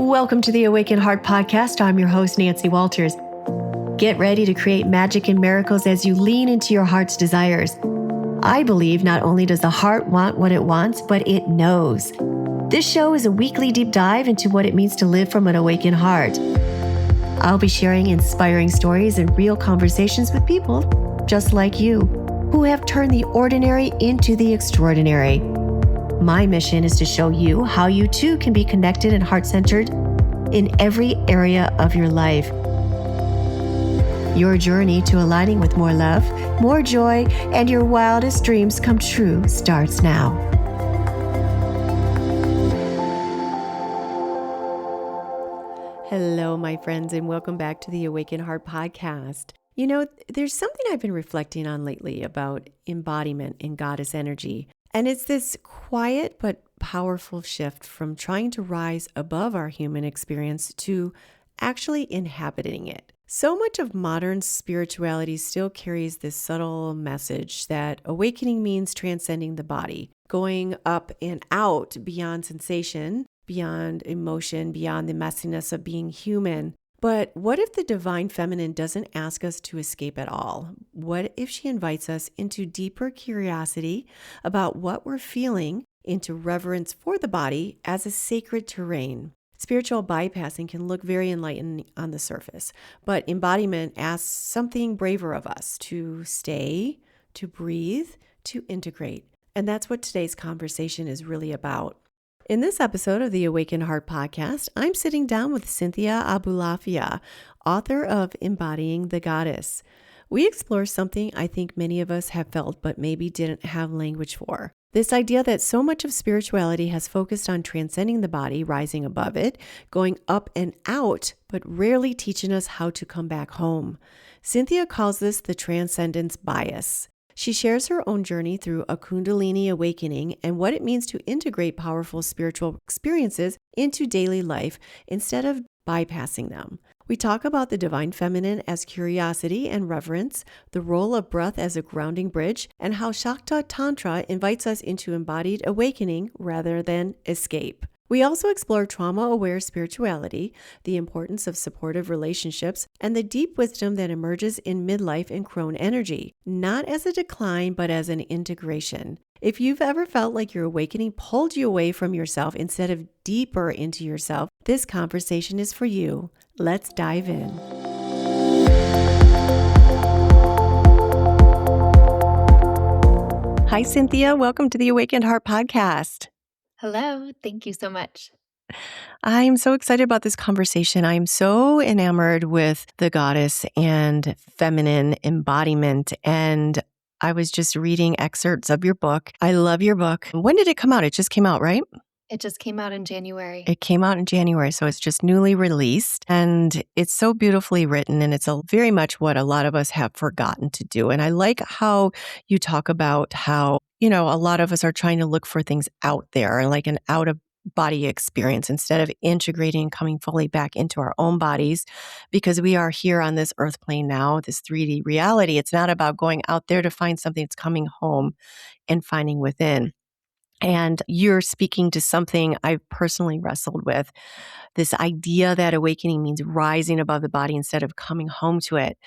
Welcome to the Awaken Heart Podcast. I'm your host, Nancy Walters. Get ready to create magic and miracles as you lean into your heart's desires. I believe not only does the heart want what it wants, but it knows. This show is a weekly deep dive into what it means to live from an awakened heart. I'll be sharing inspiring stories and real conversations with people just like you, who have turned the ordinary into the extraordinary. My mission is to show you how you too can be connected and heart-centered in every area of your life. Your journey to aligning with more love, more joy, and your wildest dreams come true starts now. Hello, my friends, and welcome back to the Awaken Heart Podcast. You know, there's something I've been reflecting on lately about embodiment in goddess energy. And it's this quiet but powerful shift from trying to rise above our human experience to actually inhabiting it. So much of modern spirituality still carries this subtle message that awakening means transcending the body, going up and out beyond sensation, beyond emotion, beyond the messiness of being human. But what if the divine feminine doesn't ask us to escape at all? What if she invites us into deeper curiosity about what we're feeling, into reverence for the body as a sacred terrain? Spiritual bypassing can look very enlightening on the surface, but embodiment asks something braver of us: to stay, to breathe, to integrate. And that's what today's conversation is really about. In this episode of the Awaken Heart Podcast, I'm sitting down with Cynthia Abulafia, author of Embodying the Goddess. We explore something I think many of us have felt but maybe didn't have language for. This idea that so much of spirituality has focused on transcending the body, rising above it, going up and out, but rarely teaching us how to come back home. Cynthia calls this the transcendence bias. She shares her own journey through a Kundalini awakening and what it means to integrate powerful spiritual experiences into daily life instead of bypassing them. We talk about the divine feminine as curiosity and reverence, the role of breath as a grounding bridge, and how Shakta Tantra invites us into embodied awakening rather than escape. We also explore trauma-aware spirituality, the importance of supportive relationships, and the deep wisdom that emerges in midlife and crone energy, not as a decline, but as an integration. If you've ever felt like your awakening pulled you away from yourself instead of deeper into yourself, this conversation is for you. Let's dive in. Hi, Cynthia. Welcome to the Awakened Heart Podcast. Hello. Thank you so much. I'm so excited about this conversation. I'm so enamored with the goddess and feminine embodiment. And I was just reading excerpts of your book. I love your book. When did it come out? It just came out, right? It just came out in January. It came out in January, so it's just newly released. And it's so beautifully written, and it's very much what a lot of us have forgotten to do. And I like how you talk about how, a lot of us are trying to look for things out there, like an out of body experience, instead of integrating and coming fully back into our own bodies, because we are here on this earth plane now, this 3D reality. It's not about going out there to find something. It's coming home and finding within. And you're speaking to something I've personally wrestled with, this idea that awakening means rising above the body instead of coming home to it.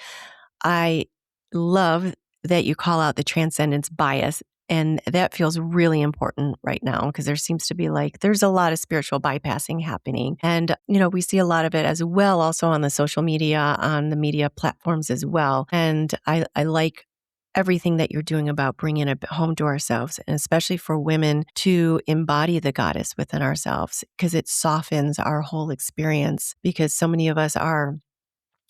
I love that you call out the transcendence bias. And that feels really important right now, because there seems to be there's a lot of spiritual bypassing happening. And, we see a lot of it as well also on the social media, on the media platforms as well. And I like everything that you're doing about bringing it home to ourselves, and especially for women to embody the goddess within ourselves, because it softens our whole experience, because so many of us are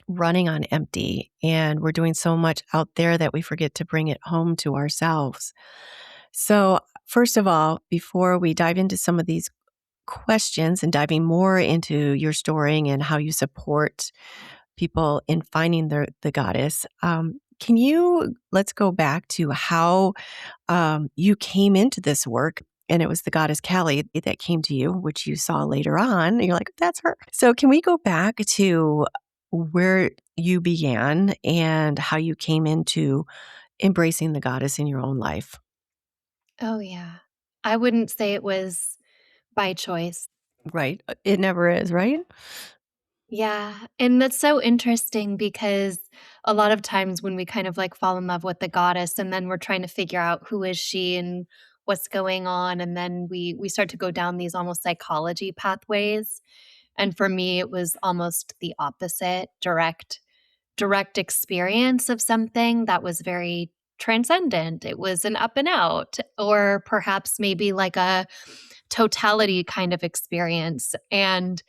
running on empty and we're doing so much out there that we forget to bring it home to ourselves. So first of all, before we dive into some of these questions and diving more into your story and how you support people in finding the goddess, let's go back to how you came into this work. And it was the goddess Kali that came to you, which you saw later on. And you're like, that's her. So can we go back to where you began and how you came into embracing the goddess in your own life? Oh, yeah. I wouldn't say it was by choice. Right. It never is, right? Yeah, and that's so interesting because a lot of times when we kind of like fall in love with the goddess and then we're trying to figure out who is she and what's going on, and then we start to go down these almost psychology pathways. And for me it was almost the opposite, direct experience of something that was very transcendent. It was an up and out, or perhaps maybe like a totality kind of experience. And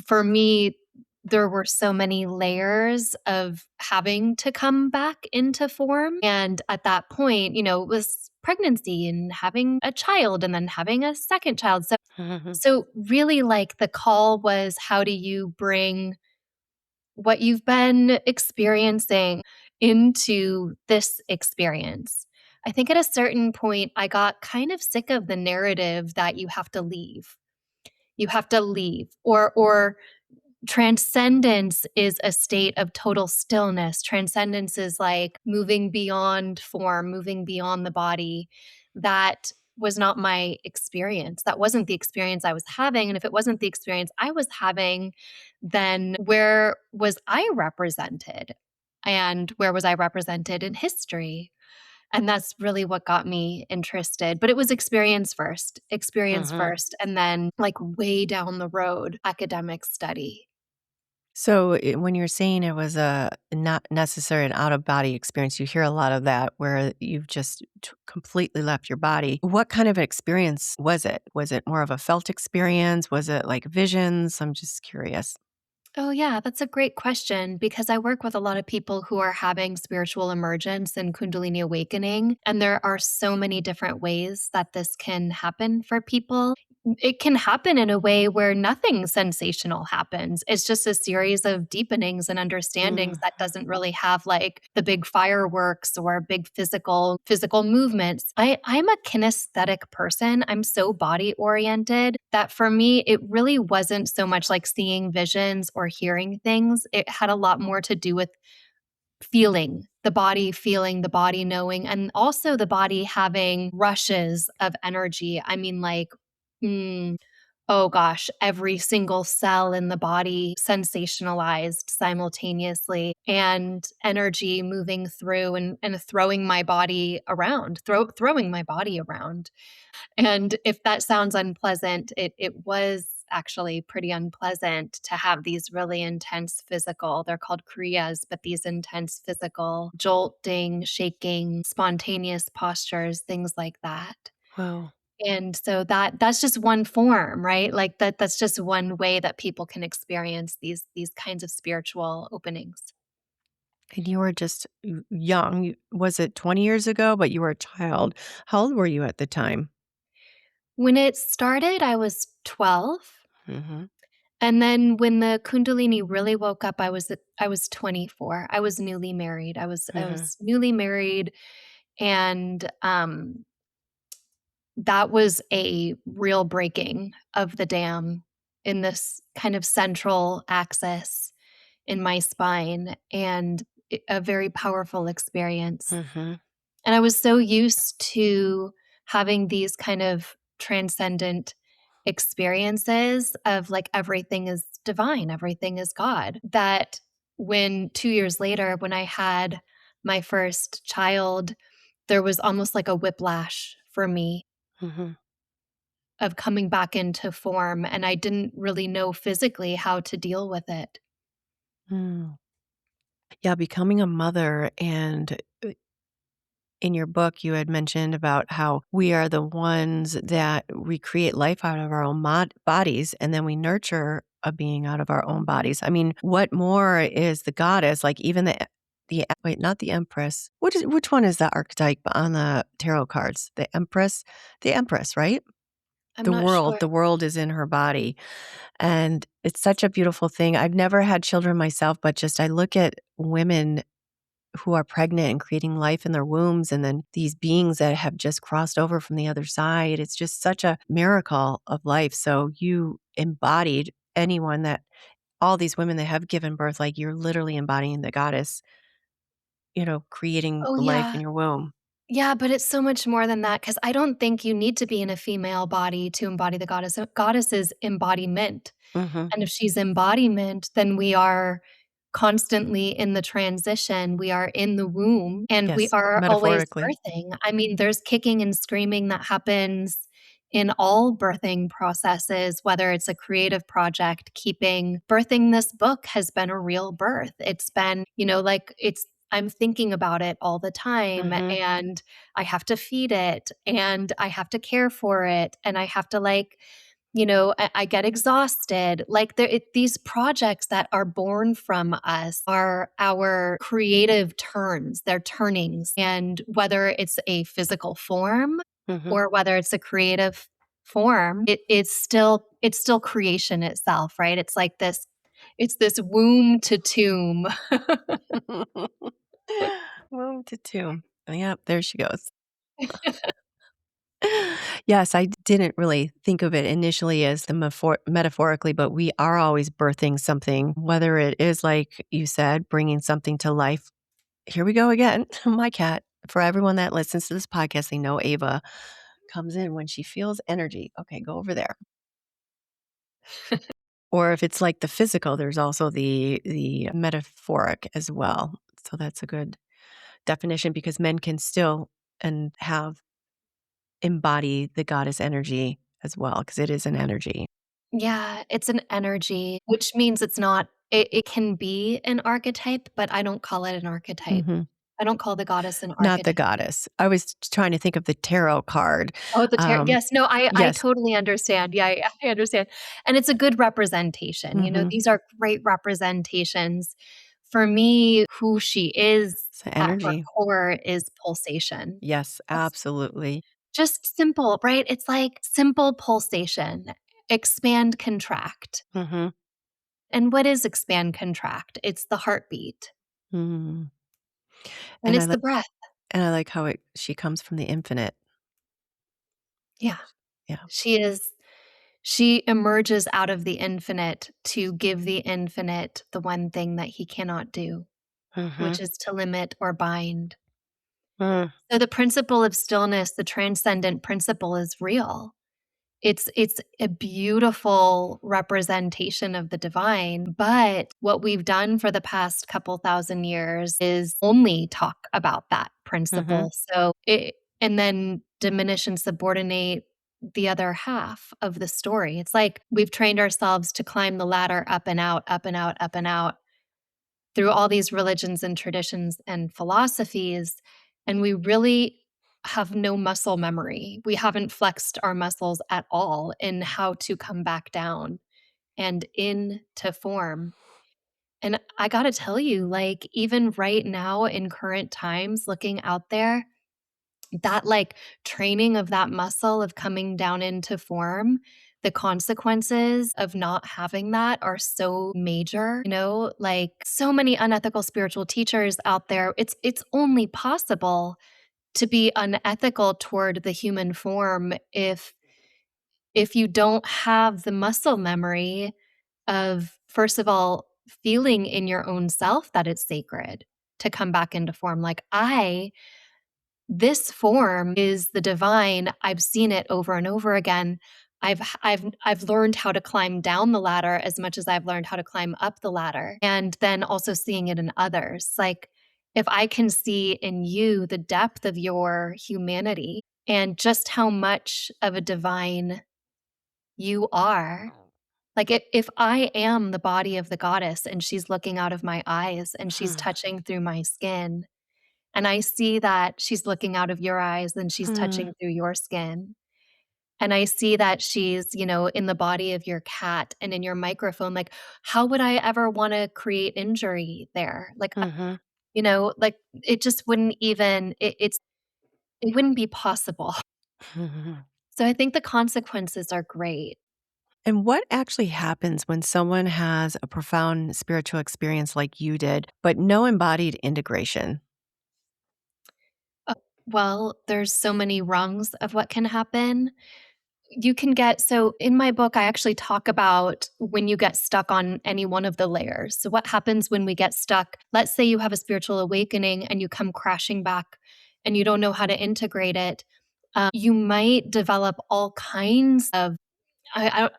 for me, there were so many layers of having to come back into form. And at that point, it was pregnancy and having a child and then having a second child. So Mhm. so really like the call was, how do you bring what you've been experiencing into this experience? I think at a certain point I got kind of sick of the narrative that you have to leave. You have to leave, or transcendence is a state of total stillness. Transcendence is like moving beyond form, moving beyond the body. That was not my experience. That wasn't the experience I was having. And if it wasn't the experience I was having, then where was I represented? And where was I represented in history? And that's really what got me interested. But it was experience Mhm. first, and then like way down the road, academic study. So, when you're saying it was a not necessarily an out of body experience, you hear a lot of that where you've just completely left your body. What kind of experience was it? Was it more of a felt experience? Was it like visions? I'm just curious. Oh, yeah, that's a great question because I work with a lot of people who are having spiritual emergence and Kundalini awakening. And there are so many different ways that this can happen for people. It can happen in a way where nothing sensational happens. It's just a series of deepenings and understandings that Mhm. doesn't really have like the big fireworks or big physical movements. I'm a kinesthetic person. I'm so body oriented that for me it really wasn't so much like seeing visions or hearing things. It had a lot more to do with feeling the body knowing, and also the body having rushes of energy. I mean, like, mm, oh gosh, every single cell in the body sensationalized simultaneously, and energy moving through and throwing my body around, throwing my body around. And if that sounds unpleasant, it was actually pretty unpleasant to have these really intense physical, they're called kriyas, but these intense physical jolting, shaking, spontaneous postures, things like that. Wow. And so that's just one form, right? Like that's just one way that people can experience these kinds of spiritual openings. And you were just young. Was it 20 years ago? But you were a child. How old were you at the time? When it started, I was 12. Hmm. And then when the kundalini really woke up, I was 24. I was newly married. I Hmm. was newly married, and that was a real breaking of the dam in this kind of central axis in my spine, and a very powerful experience. Hmm. And I was so used to having these kind of transcendent experiences of like everything is divine, everything is God, that when 2 years later, when I had my first child, there was almost like a whiplash for me Hmm. of coming back into form, and I didn't really know physically how to deal with it. Mm. Yeah, becoming a mother and in your book, you had mentioned about how we are the ones that we create life out of our own bodies, and then we nurture a being out of our own bodies. I mean, what more is the goddess? Like even wait, not the empress. Which one is the archetype on the tarot cards? The empress, right? I'm not sure. The world is in her body, and it's such a beautiful thing. I've never had children myself, but just I look at women who are pregnant and creating life in their wombs, and then these beings that have just crossed over from the other side. It's just such a miracle of life. So you embodied anyone that all these women that have given birth, like you're literally embodying the goddess, creating Oh, life in yeah. your womb. Yeah, but it's so much more than that because I don't think you need to be in a female body to embody the goddess. Goddess is embodiment. Hmm. And if she's embodiment, then we are constantly in the transition. We are in the womb and we Yes, are always metaphorically. birthing. I mean, there's kicking and screaming that happens in all birthing processes, whether it's a creative project, birthing this book has been a real birth. It's been, I'm thinking about it all the time Hmm. and I have to feed it and I have to care for it and I have to I get exhausted. Like these projects that are born from us are our creative turns, they're turnings. And whether it's a physical form Hmm. or whether it's a creative form, it's still creation itself, right? It's this womb to tomb. Womb to tomb. Yep, there she goes. Yes, I didn't really think of it initially as the metaphorically, but we are always birthing something, whether it is like you said, bringing something to life. Here we go again. My cat. For everyone that listens to this podcast, they know Ava comes in when she feels energy. Okay, go over there. Or if it's like the physical, there's also the metaphoric as well. So that's a good definition because men can still and have embody the goddess energy as well because it is an energy. Yeah, it's an energy, which means it can be an archetype, but I don't call it an archetype. Mhm. I don't call the goddess an Not the archetype. goddess. I was trying to think of the tarot card. Oh, the tarot. Um, Yes, no, I yes. totally understand. Yeah, I understand. And it's a good representation. Mhm. These are great representations. For me, who she is It's the at her energy. core is pulsation. Yes, That's absolutely. just simple, right? It's like simple pulsation. Expand, contract. Mhm. And what is expand, contract? It's the heartbeat Mhm. and And I it's the like breath. how it she comes from the infinite. Yeah. Yeah. She emerges out of the infinite to give the infinite the one thing that he cannot do, which Mhm. is to limit or bind. Mm. So the principle of stillness, the transcendent principle is real. It's a beautiful representation of the divine, but what we've done for the past couple thousand years is only talk about that Mhm. principle. And then diminish and subordinate the other half of the story. It's like we've trained ourselves to climb the ladder up and out, up and out, up and out through all these religions and traditions and philosophies. And we really have no muscle memory. We haven't flexed our muscles at all in how to come back down and into form. And I got to tell you, like, even right now in current times, looking out there, that like training of that muscle of coming down into form, the consequences of not having that are so major, like so many unethical spiritual teachers out there. It's only possible to be unethical toward the human form if you don't have the muscle memory of first of all feeling in your own self that it's sacred to come back into form. Like this form is the divine. I've seen it over and over again. I've learned how to climb down the ladder as much as I've learned how to climb up the ladder. And then also seeing it in others. Like if I can see in you the depth of your humanity and just how much of a divine you are. Like if I am the body of the goddess and she's looking out of my eyes and she's touching through my skin, and I see that she's looking out of your eyes and she's Mhm. touching through your skin. And I see that she's, in the body of your cat and in your microphone. Like, how would I ever want to create injury there? Like, Mhm. like it just wouldn't even, it wouldn't be possible. Mhm. So I think the consequences are great. And what actually happens when someone has a profound spiritual experience like you did, but no embodied integration? Uh, Well, there's so many rungs of what can happen. So in my book, I actually talk about when you get stuck on any one of the layers. So, what happens when we get stuck? Let's say you have a spiritual awakening and you come crashing back and you don't know how to integrate it, you might develop all kinds of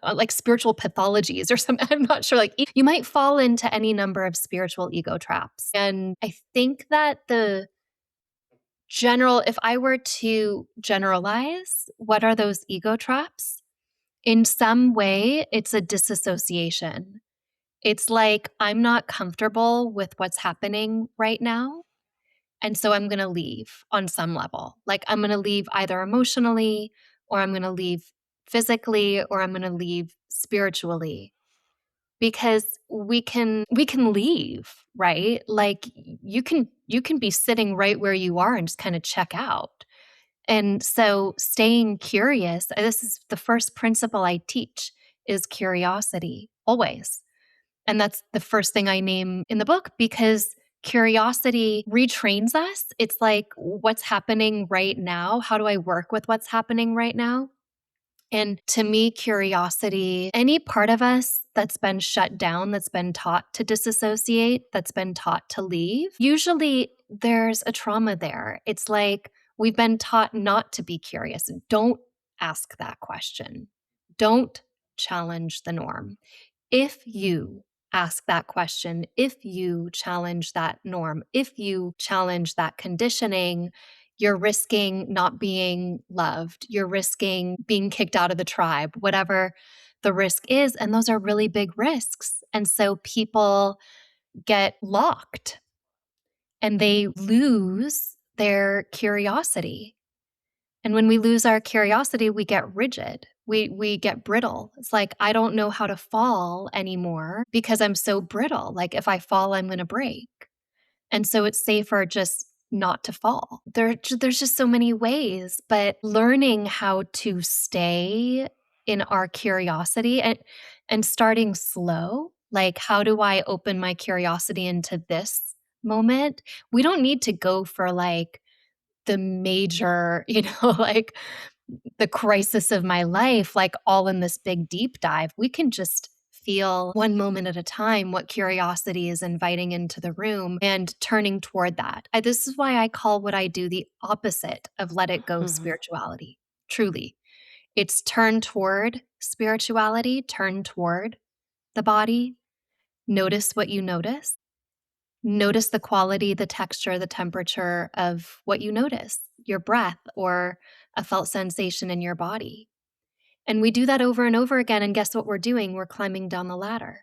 like spiritual pathologies or something. I'm not sure. Like you might fall into any number of spiritual ego traps. And I think that if I were to generalize, what are those ego traps? In some way, it's a disassociation. It's like, I'm not comfortable with what's happening right now. And so I'm going to leave on some level. Like I'm going to leave either emotionally, or I'm going to leave physically, or I'm going to leave spiritually, because we can leave, right? Like you can be sitting right where you are and just kind of check out. And so staying curious, this is the first principle I teach, is curiosity always. And that's the first thing I name in the book, because curiosity retrains us. It's like, what's happening right now? How do I work with what's happening right now? And to me, curiosity, any part of us that's been shut down, that's been taught to disassociate, that's been taught to leave, usually there's a trauma there. It's like we've been taught not to be curious. Don't ask that question. Don't challenge the norm. If you ask that question, if you challenge that norm, if you challenge that conditioning, you're risking not being loved. You're risking being kicked out of the tribe, whatever the risk is. And those are really big risks. And so people get locked and they lose their curiosity. And when we lose our curiosity, we get rigid. We get brittle. It's like, I don't know how to fall anymore because I'm so brittle. Like if I fall, I'm going to break. And so it's safer just not to fall. There's just so many ways, but learning how to stay in our curiosity and starting slow, like how do I open my curiosity into this moment? We don't need to go for like the major, like the crisis of my life, like all in this big deep dive. We can just feel one moment at a time what curiosity is inviting into the room and turning toward that. This is why I call what I do the opposite of let it go spirituality. Truly, it's turn toward spirituality, turn toward the body, notice what you notice. Notice the quality, the texture, the temperature of what you notice, your breath or a felt sensation in your body. And we do that over and over again. And guess what we're doing? We're climbing down the ladder.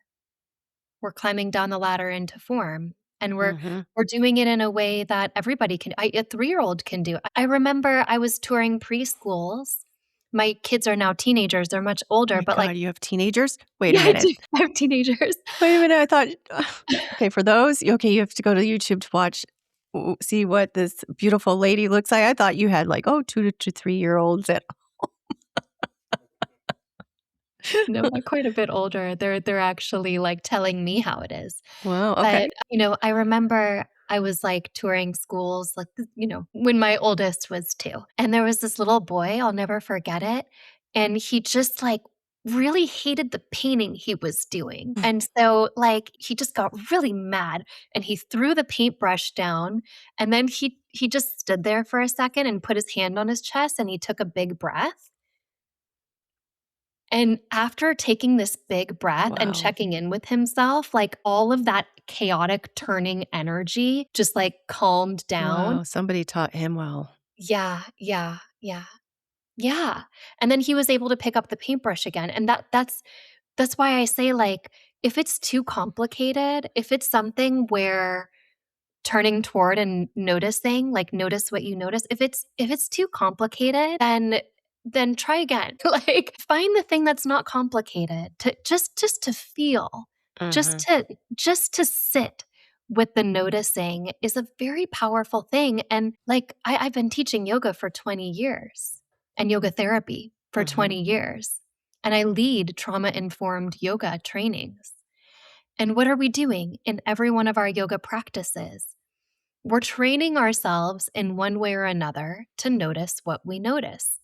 We're climbing down the ladder into form. And we're doing it in a way that everybody can, a 3-year-old can do. I remember I was touring preschools. My kids are now teenagers. They're much older, My but God, like, you have teenagers? Wait a yeah, I minute. do. I have teenagers. Wait a minute. I thought, okay, for those, okay, you have to go to YouTube to watch, see what this beautiful lady looks like. I thought you had like, 2 to 3-year-olds at No, they're quite a bit older. They're actually like telling me how it is. Wow, But, okay. I remember I was like touring schools, like, when my oldest was 2. And there was this little boy, I'll never forget it. And he just like really hated the painting he was doing. And so like he just got really mad and he threw the paintbrush down, and then he just stood there for a second and put his hand on his chest and he took a big breath. And after taking this big breath and Wow. checking in with himself, like all of that chaotic turning energy just like calmed down. Wow, somebody taught him well. Yeah, yeah, yeah. Yeah. And then he was able to pick up the paintbrush again. And that's why I say, like, if it's too complicated, if it's something where turning toward and noticing, like notice what you notice. If it's too complicated, then try again. Like find the thing that's not complicated to just to feel, just Mhm. to just to sit with the noticing is a very powerful thing. And like I've been teaching yoga for 20 years and yoga therapy for Mhm. 20 years. And I lead trauma-informed yoga trainings. And what are we doing in every one of our yoga practices? We're training ourselves in one way or another to notice what we notice.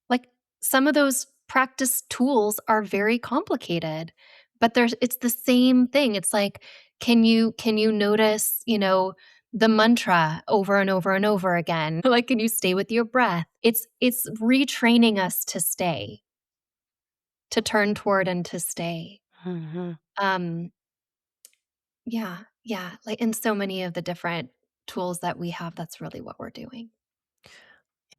Like some of those practice tools are very complicated, but it's the same thing. It's like, can you notice, the mantra over and over and over again. Like, can you stay with your breath? It's retraining us to stay, to turn toward and to stay. Mhm. Um, yeah, yeah. Like in so many of the different tools that we have, that's really what we're doing.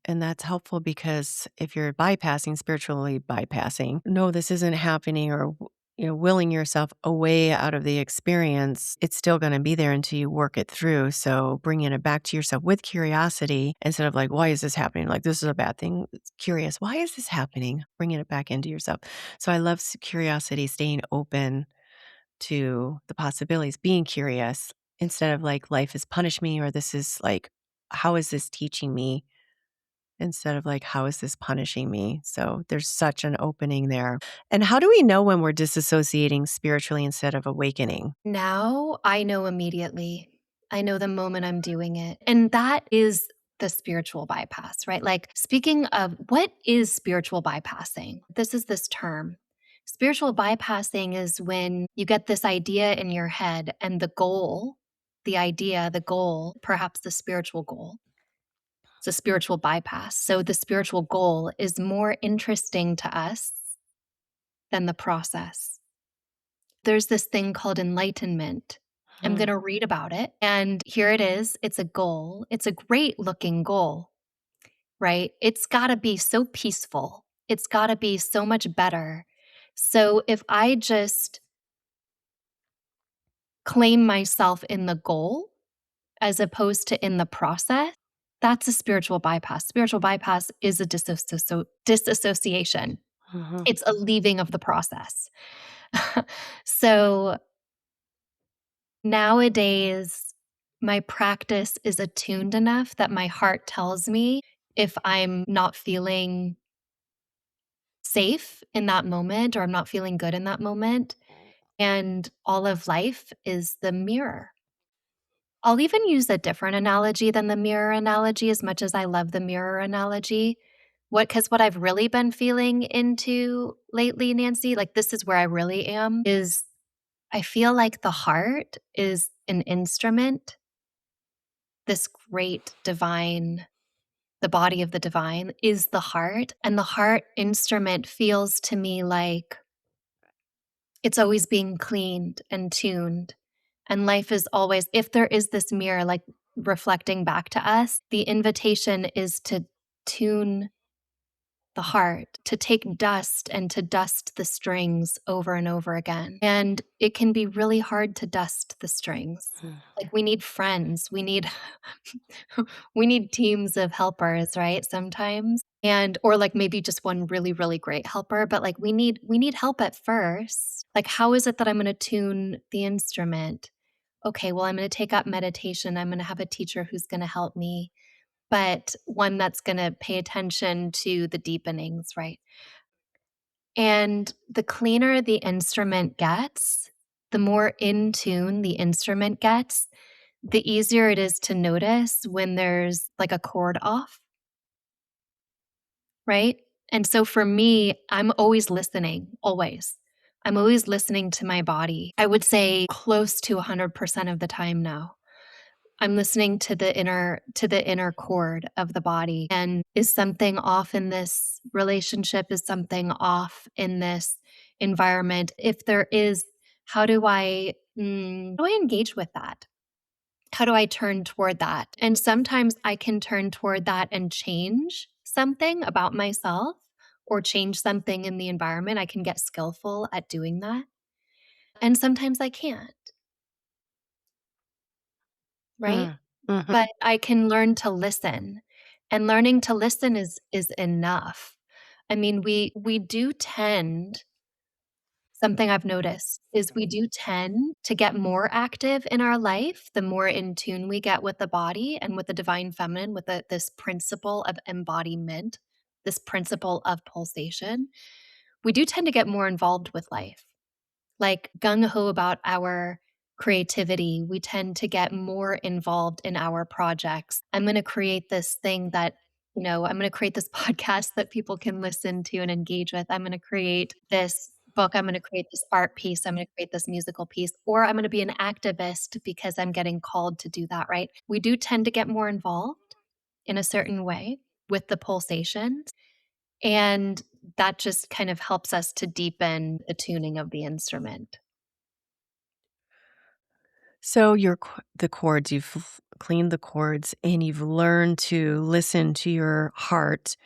And that's helpful because if you're bypassing, spiritually bypassing, no, this isn't happening, or willing yourself away out of the experience, it's still going to be there until you work it through. So bringing it back to yourself with curiosity instead of like, why is this happening? Like, this is a bad thing. It's curious, why is this happening? Bringing it back into yourself. So I love curiosity, staying open to the possibilities, being curious instead of like, life has punished me, or this is like, how is this teaching me? Instead of like, how is this punishing me? So there's such an opening there. And how do we know when we're disassociating spiritually instead of awakening? Now I know immediately. I know the moment I'm doing it. And that is the spiritual bypass, right? Like, speaking of what is spiritual bypassing, this is this term. Spiritual bypassing is when you get this idea in your head and the goal, the idea, the goal, perhaps the spiritual goal. It's a spiritual bypass. So the spiritual goal is more interesting to us than the process. There's this thing called enlightenment. I'm Hmm. going to read about it. And here it is. It's a goal. It's a great looking goal, right? It's got to be so peaceful. It's got to be so much better. So if I just claim myself in the goal as opposed to in the process, that's a spiritual bypass. Spiritual bypass is a disassociation. Hmm. It's a leaving of the process. So nowadays, my practice is attuned enough that my heart tells me if I'm not feeling safe in that moment or I'm not feeling good in that moment. And all of life is the mirror. I'll even use a different analogy than the mirror analogy, as much as I love the mirror analogy. Because what I've really been feeling into lately, Nancy, like this is where I really am, is I feel like the heart is an instrument, this great divine, the body of the divine is the heart. And the heart instrument feels to me like it's always being cleaned and tuned. And life is always, if there is this mirror, like reflecting back to us, the invitation is to tune the heart, to take dust and to dust the strings over and over again. And it can be really hard to dust the strings. Like we need friends, we need we need teams of helpers, right? Sometimes. And or like maybe just one really really great helper, but like we need help at first. Like how is it that I'm going to tune the instrument? Okay, well I'm going to take up meditation. I'm going to have a teacher who's going to help me, but one that's going to pay attention to the deepenings, right? And the cleaner the instrument gets, the more in tune the instrument gets, the easier it is to notice when there's like a chord off, right? And so for me, I'm always listening, always. I'm always listening to my body. I would say close to 100% of the time now. I'm listening to the inner chord of the body. And is something off in this relationship? Is something off in this environment? If there is, how do I engage with that? How do I turn toward that? And sometimes I can turn toward that and change something about myself or change something in the environment. I can get skillful at doing that. And sometimes I can't, right? Mm. Mhm. But I can learn to listen. And learning to listen is enough. I mean, we do tend something I've noticed is we do tend to get more active in our life the more in tune we get with the body and with the divine feminine, with this principle of embodiment, this principle of pulsation. We do tend to get more involved with life, like gung ho about our creativity. We tend to get more involved in our projects. I'm going to create this thing that, I'm going to create this podcast that people can listen to and engage with. I'm going to create this book, I'm going to create this art piece, I'm going to create this musical piece, or I'm going to be an activist because I'm getting called to do that, right? We do tend to get more involved in a certain way with the pulsations. And that just kind of helps us to deepen the tuning of the instrument. So the chords, you've cleaned the chords and you've learned to listen to your heart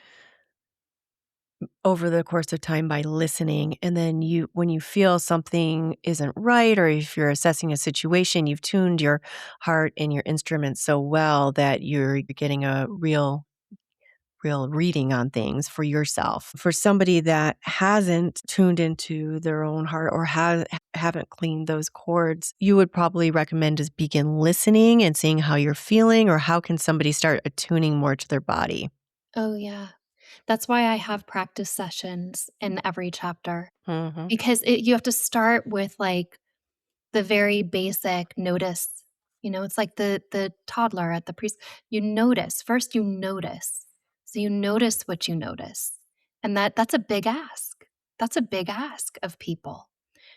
over the course of time by listening. And then when you feel something isn't right, or if you're assessing a situation, you've tuned your heart and your instrument so well that you're getting a real reading on things for yourself. For somebody that hasn't tuned into their own heart or haven't cleaned those chords, you would probably recommend just begin listening and seeing how you're feeling, or how can somebody start attuning more to their body? Oh, yeah. That's why I have practice sessions in every chapter Mhm. because you have to start with like the very basic notice. It's like the toddler at the you notice. First you notice. So you notice what you notice. And that's a big ask. That's a big ask of people.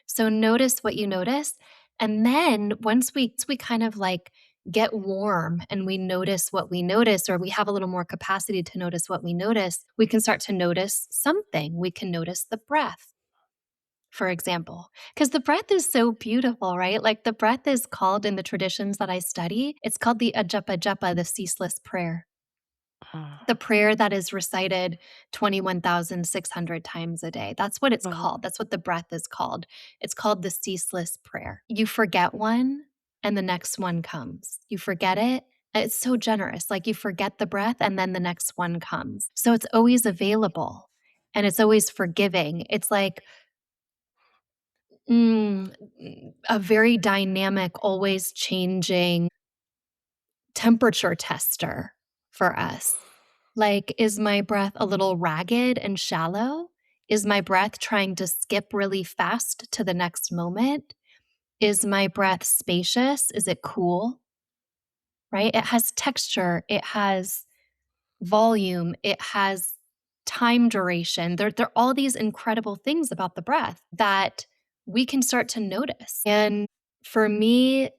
So notice what you notice. And then once we kind of like get warm and we notice what we notice, or we have a little more capacity to notice what we notice, we can start to notice something. We can notice the breath, for example, because the breath is so beautiful, right? Like the breath is called in the traditions that I study, it's called the ajapa japa, the ceaseless prayer. The prayer that is recited 21,600 times a day. That's what it's Oh. called. That's what the breath is called. It's called the ceaseless prayer. You forget one and the next one comes. You forget it. It's so generous. Like you forget the breath and then the next one comes. So it's always available and it's always forgiving. It's like a very dynamic, always changing temperature tester for us. Like, is my breath a little ragged and shallow? Is my breath trying to skip really fast to the next moment? Is my breath spacious? Is it cool? Right? It has texture, it has volume, it has time duration. There are all these incredible things about the breath that we can start to notice. And for me,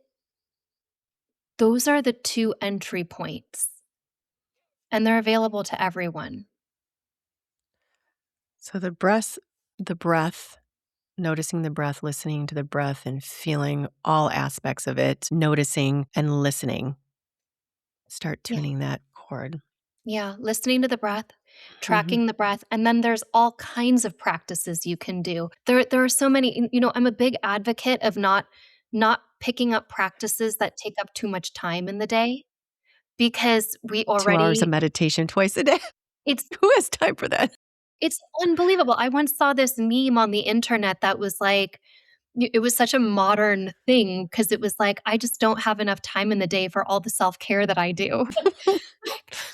those are the two entry points, and they're available to everyone. So the breath, noticing the breath, listening to the breath, and feeling all aspects of it, noticing and listening. Start Yeah. tuning that chord. Yeah, listening to the breath, Mhm. tracking the breath, and then there's all kinds of practices you can do. There are so many, I'm a big advocate of not picking up practices that take up too much time in the day because we 2 hours of already meditation twice a day. it's Who has time for that? it's unbelievable. I once saw this meme on the internet that was like it was such a modern thing because it was like, I just don't have enough time in the day for all the self-care that I do.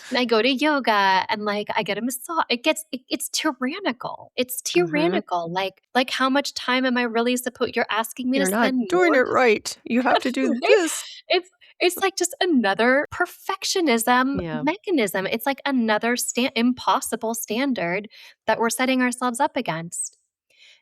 And I go to yoga and like I get a massage. It's tyrannical. It's Mhm. tyrannical. Like how much time am I really supposed you're asking me to You're not spend doing more it right. You have to do right? this. It's it's like just another perfectionism Yeah. mechanism. It's like another impossible standard that we're setting ourselves up against.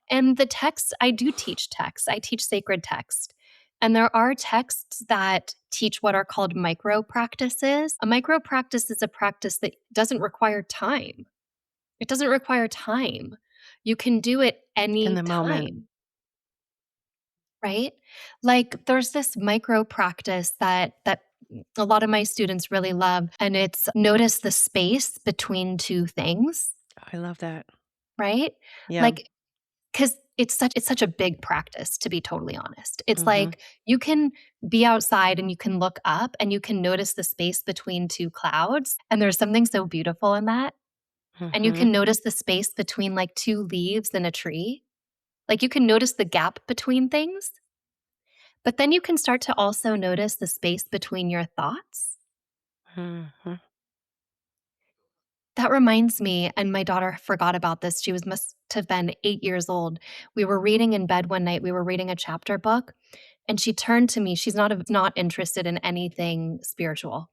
And the text, I do teach text. I teach sacred text. And there are texts that teach what are called micro practices. A micro practice is a practice that doesn't require time. It doesn't require time. You can do it In any the moment. time, right? Like there's this micro practice that a lot of my students really love and it's notice the space between two things, I love that. right? Yeah. Like 'cause it's such a big practice, to be totally honest. It's Mhm. like, you can be outside and you can look up and you can notice the space between 2 clouds, and there's something so beautiful in that, and you Mhm. can notice the space between, like, 2 leaves in a tree. Like, you can notice the gap between things, but then you can start to also notice the space between your thoughts. Mhm. That reminds me, and my daughter forgot about this, she must have been 8 years old. We were reading in bed one night, we were reading a chapter book, and she turned to me, she's not interested in anything spiritual,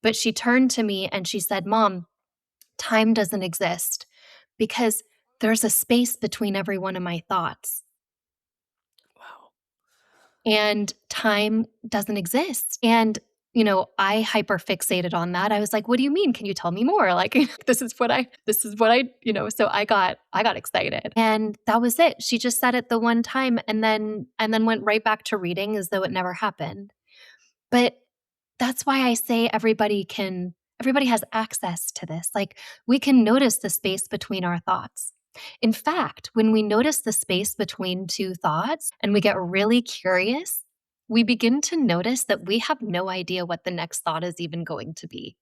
but she turned to me and she said, "Mom, time doesn't exist because there's a space between every one of my thoughts. Wow. And time doesn't exist. And, I hyper fixated on that. I was like, "What do you mean? Can you tell me more?" Like, so I got excited. And that was it. She just said it the one time and then went right back to reading as though it never happened. But that's why I say everybody has access to this. Like, we can notice the space between our thoughts. In fact, when we notice the space between two thoughts and we get really curious, we begin to notice that we have no idea what the next thought is even going to be.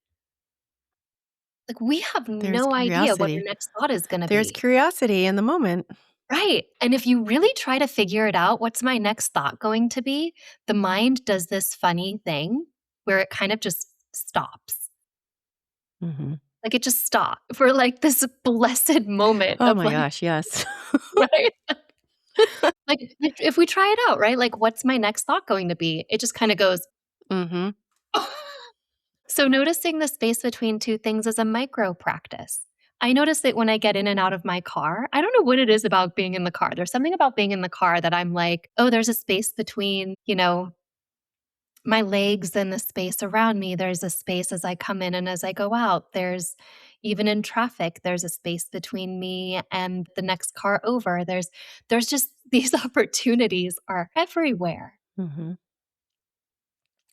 Like, we have There's no idea what our curiosity. next thought is going to There's be. curiosity in the moment. Right. And if you really try to figure it out, what's my next thought going to be? The mind does this funny thing where it kind of just stops. Mhm. Like, it just stopped for, like, this blessed moment Oh of, my like, gosh, yes. right? Like, if we try it out, right? Like, what's my next thought going to be? It just kinda goes. Mhm. So noticing the space between 2 things is a micro practice. I notice it when I get in and out of my car. I don't know what it is about being in the car. There's something about being in the car that I'm like, "Oh, there's a space between, my legs and the space around me. There's a space as I come in and as I go out. There's even in traffic, there's a space between me and the next car over. There's just these opportunities are everywhere." Mhm.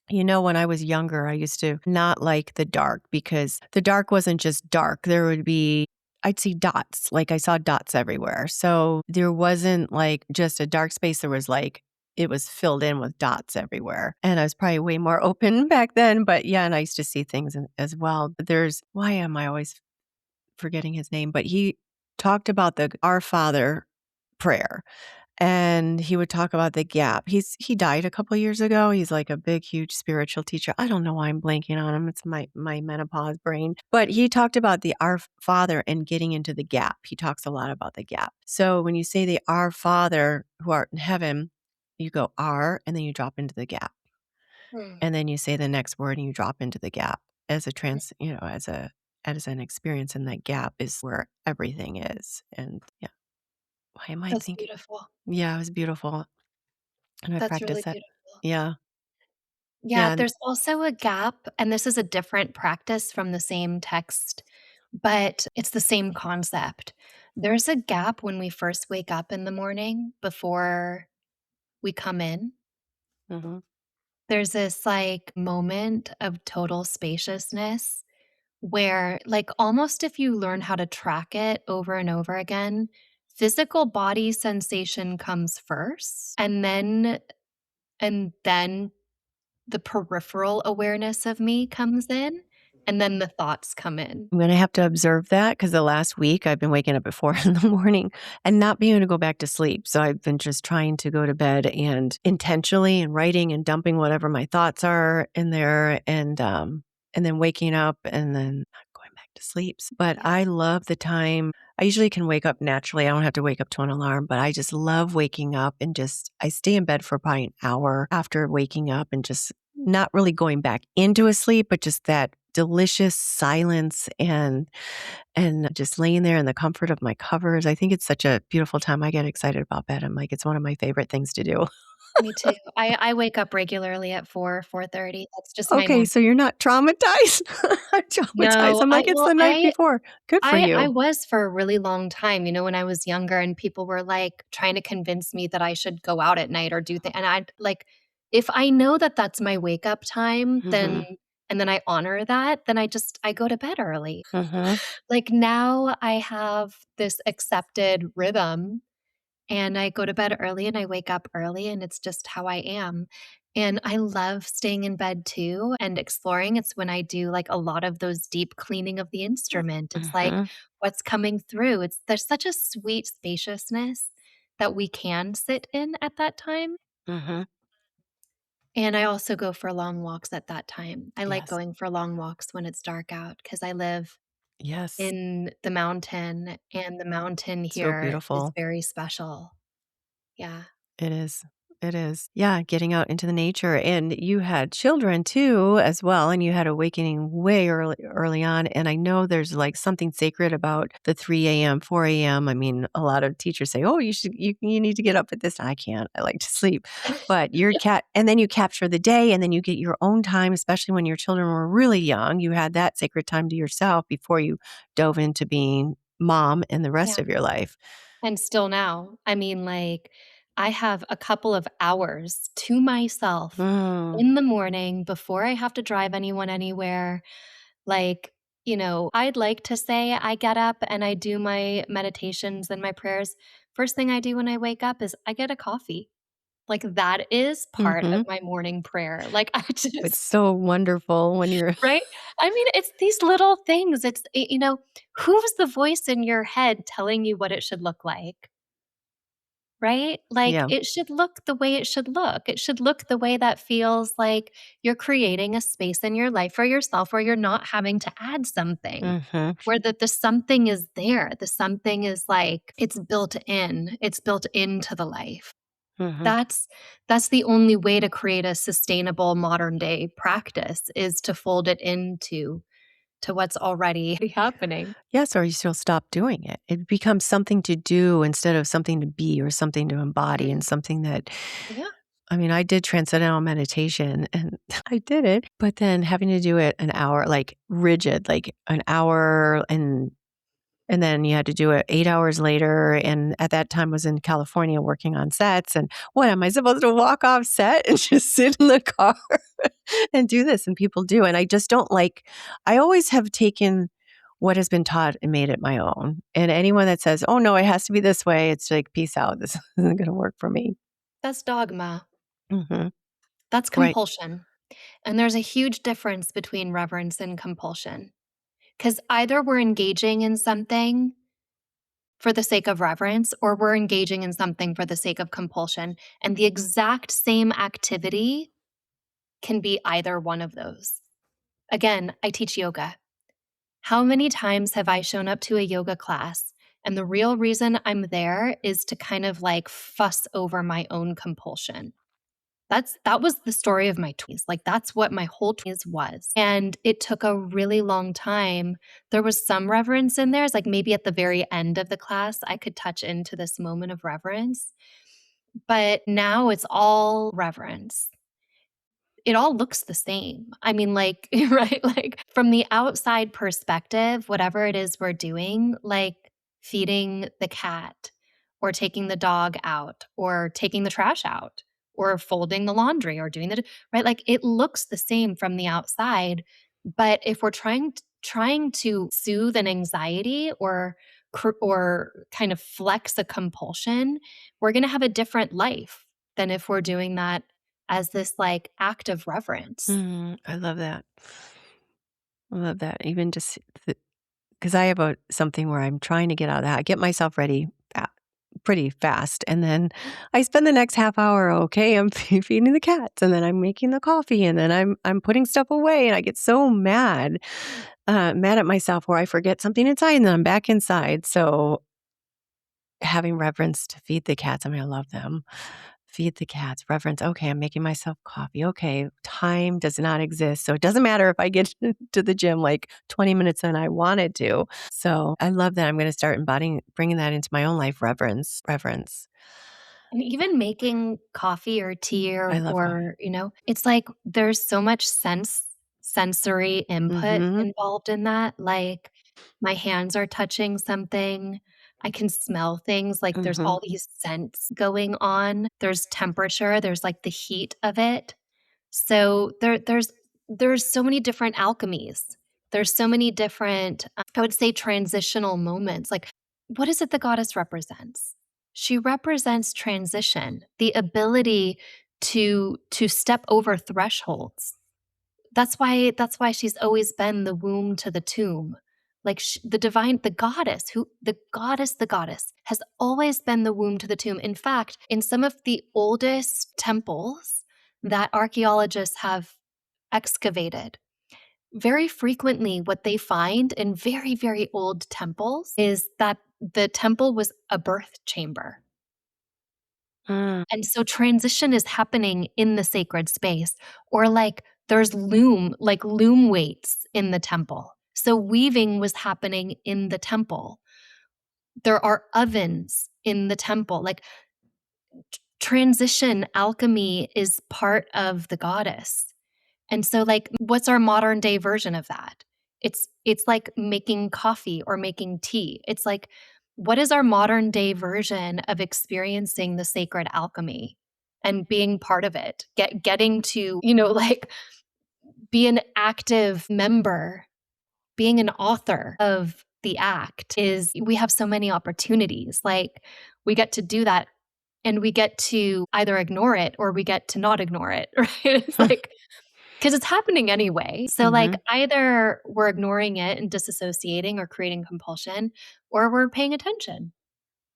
You know, when I was younger, I used to not like the dark because the dark wasn't just dark. I'd see dots, like I saw dots everywhere. So there wasn't like just a dark space. It was filled in with dots everywhere. And I was probably way more open back then. But yeah, and I used to see things as well. But why am I always forgetting his name? But he talked about the Our Father prayer. And he would talk about the gap. He died a couple years ago. He's like a big, huge spiritual teacher. I don't know why I'm blanking on him. It's my menopause brain. But he talked about the Our Father and getting into the gap. He talks a lot about the gap. So when you say the Our Father who art in heaven, you go R and then you drop into the gap. Mm. And then you say the next word and you drop into the gap as a as an experience, and that gap is where everything is. And yeah, why am I That's thinking? beautiful. Yeah, it was beautiful. And I That's practice really that. beautiful. Yeah. Yeah, Yeah. there's also a gap, and this is a different practice from the same text, but it's the same concept. There's a gap when we first wake up in the morning before we come in. Mhm. There's this, like, moment of total spaciousness where, like, almost if you learn how to track it over and over again, physical body sensation comes first, and then the peripheral awareness of me comes in, and then the thoughts come in. I'm gonna have to observe that because the last week I've been waking up at 4 in the morning and not being able to go back to sleep. So I've been just trying to go to bed and intentionally and writing and dumping whatever my thoughts are in there and then waking up and then not going back to sleep. But Yeah, I love the time. I usually can wake up naturally. I don't have to wake up to an alarm, but I just love waking up and I stay in bed for probably an hour after waking up and just not really going back into a sleep, but just that delicious silence and just laying there in the comfort of my covers. I think it's such a beautiful time. I get excited about bed. I'm like, it's one of my favorite things to do. me too. I wake up regularly at 4:30. That's just my Okay, morning. so you're not traumatized? I'm traumatized. No, I'm like, it's the night before. Good for I you. was for a really long time, when I was younger and people were, like, trying to convince me that I should go out at night or do things, and I'd like, if I know that that's my wake up time, then Mhm. and then I honor that, then I go to bed early. Mhm. Like, now I have this accepted rhythm, and I go to bed early and I wake up early, and it's just how I am. And I love staying in bed too and exploring. It's when I do like a lot of those deep cleaning of the instrument. It's like Mhm. what's coming through. There's such a sweet spaciousness that we can sit in at that time. Mhm. And I also go for long walks at that time. I like Yes. going for long walks when it's dark out because I live Yes. in the mountain, and the mountain So here is beautiful. very special. Yeah. It is. It is. Yeah, getting out into the nature. And you had children too, as well, and you had awakening way early on. And I know there's like something sacred about the 3 a.m., 4 a.m. I mean, a lot of teachers say, "Oh, you need to get up at this time." I can't. I like to sleep. But your cat, and then you capture the day, and then you get your own time, especially when your children were really young. You had that sacred time to yourself before you dove into being mom and the rest Yeah. of your life. And still now, I mean, like, I have a couple of hours to myself Mm, in the morning before I have to drive anyone anywhere. Like, I'd like to say I get up and I do my meditations and my prayers. First thing I do when I wake up is I get a coffee. Like, that is part of hmm. my morning prayer. Like, I It's just so wonderful when you're right? I mean, it's these little things. Who's the voice in your head telling you what it should look like? Right? Like, yeah. it should look the way it should look. It should look the way that feels like you're creating a space in your life for yourself where you're not having to add something, Mhm, where the something is there. The something is like it's built in. It's built into the life. mhm. That's the only way to create a sustainable modern day practice is to fold it to what's already happening. Yes, or you'll stop doing it. It becomes something to do instead of something to be or something to embody and Mhm. something that Yeah. I mean, I did transcendental meditation and I did it, but then having to do it an hour, like rigid, like an hour and then you had to do it 8 hours later, and at that time was in California working on sets, and what, am I supposed to walk off set and just sit in the car and do this? And people do, and I just don't like I always have taken what has been taught and made it my own, and anyone that says, "Oh, no, it has to be this way," it's like, "Peace out, this isn't gonna work for me." That's dogma. Mhm. That's Right. compulsion. And there's a huge difference between reverence and compulsion. Because either we're engaging in something for the sake of reverence or we're engaging in something for the sake of compulsion. And the exact same activity can be either one of those. Again, I teach yoga. How many times have I shown up to a yoga class? And the real reason I'm there is to kind of like fuss over my own compulsion. That was the story of my 20s, like, that's what my whole 20s was, and it took a really long time. There was some reverence in there, it's like maybe at the very end of the class, I could touch into this moment of reverence, but now it's all reverence. It all looks the same. I mean, like, right? Like, from the outside perspective, whatever it is we're doing, like feeding the cat or taking the dog out or taking the trash out or folding the laundry or doing the right? Like, it looks the same from the outside, but if we're trying to soothe an anxiety or kind of flex a compulsion, we're going to have a different life than if we're doing that as this, like, act of reverence. Mhm. I love that. I love that. Even just because I have something where I'm trying to get out of that, I get myself ready pretty fast, and then I spend the next half hour, okay, I'm feeding the cats, and then I'm making the coffee, and then I'm putting stuff away, and I get so mad at myself where I forget something inside, and then I'm back inside. So having reverence to feed the cats, I mean, I love them. Feed the cats, reverence. Okay, I'm making myself coffee. Okay, time does not exist. So it doesn't matter if I get to the gym like 20 minutes and I wanted to. So I love that. I'm going to start bringing that into my own life. Reverence, reverence. And even making coffee or tea I or love coffee. or, it's like there's so much sensory input Mm-hmm. involved in that, like, my hands are touching something, I can smell things, like, there's Mm-hmm. all these scents going on, there's temperature, there's, like, the heat of it. So there's so many different alchemies. There's so many different, I would say transitional moments. Like, what is it the goddess represents? She represents transition, the ability to step over thresholds. That's why she's always been the womb to the tomb. Like the divine, the goddess has always been the womb to the tomb. In fact, in some of the oldest temples that archaeologists have excavated, very frequently what they find in very, very old temples is that the temple was a birth chamber. Mm. And so transition is happening in the sacred space, or like there's loom weights in the temple. So weaving was happening in the temple. There are ovens in the temple. Like transition alchemy is part of the goddess. And so like what's our modern day version of that? It's like making coffee or making tea. It's like what is our modern day version of experiencing the sacred alchemy and being part of it? Getting to, like be an active member, being an author of the act is we have so many opportunities. Like we get to do that and we get to either ignore it or we get to not ignore it, right? It's like because it's happening anyway. So, like, Mhm. either we're ignoring it and disassociating or creating compulsion, or we're paying attention.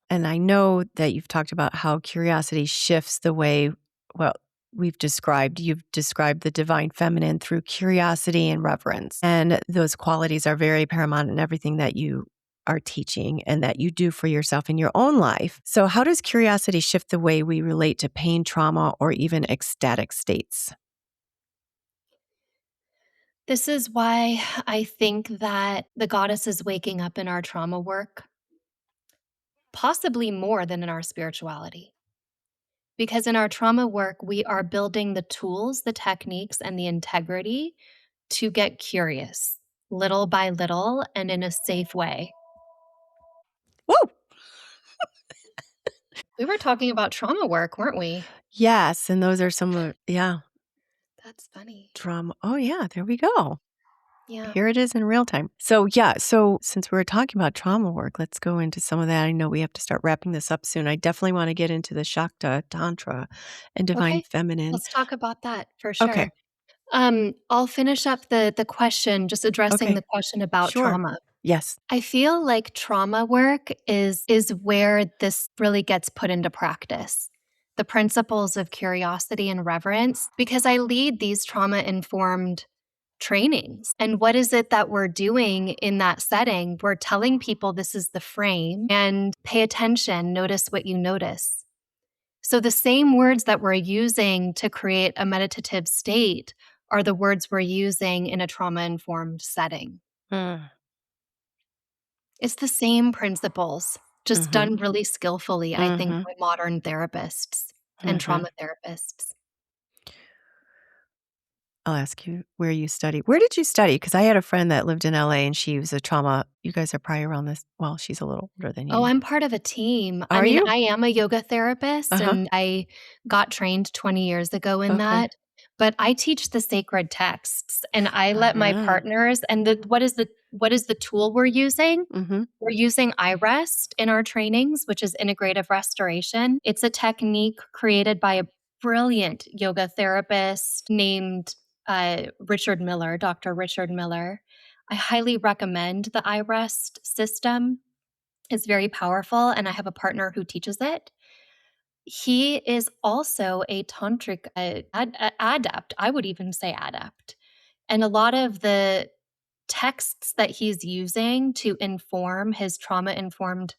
And I know that you've talked about how curiosity shifts the way, well, you've described the divine feminine through curiosity and reverence. And those qualities are very paramount in everything that you are teaching and that you do for yourself in your own life. So, how does curiosity shift the way we relate to pain, trauma, or even ecstatic states? This is why I think that the goddess is waking up in our trauma work, possibly more than in our spirituality. Because in our trauma work, we are building the tools, the techniques, and the integrity to get curious little by little and in a safe way. Whoa! We were talking about trauma work, weren't we? Yes. And those are some of, yeah, That's funny. trauma. Oh, yeah. There we go. Yeah. Here it is in real time. So, yeah. So, since we were talking about trauma work, let's go into some of that. I know we have to start wrapping this up soon. I definitely want to get into the Shakta Tantra and divine Okay. feminine. Let's talk about that for Okay. sure. I'll finish up the question, just addressing Okay. the question about Sure. trauma. Yes. I feel like trauma work is where this really gets put into practice. The principles of curiosity and reverence, because I lead these trauma informed trainings. And what is it that we're doing in that setting? We're telling people this is the frame and pay attention, notice what you notice. So the same words that we're using to create a meditative state are the words we're using in a trauma informed setting. Mm. It's the same principles, just Mm-hmm. done really skillfully, I think, Mm-hmm. by modern therapists and Mm-hmm. trauma therapists. I'll ask you where you study. Where did you study? Because I had a friend that lived in LA and she was a trauma. You guys are probably around this. Well, she's a little older than Oh, you. I'm part of a team. I Are mean, you? I am a yoga therapist Uh-huh. and I got trained 20 years ago in Okay. that. But I teach the sacred texts and I let my Uh-huh. partners and what is the tool we're using? Mm-hmm. We're using iRest in our trainings, which is integrative restoration. It's a technique created by a brilliant yoga therapist named Richard Miller, Dr. Richard Miller. I highly recommend the iRest system. It's very powerful, and I have a partner who teaches it. He is also a tantric adept. I would even say adept. And a lot of the texts that he's using to inform his trauma informed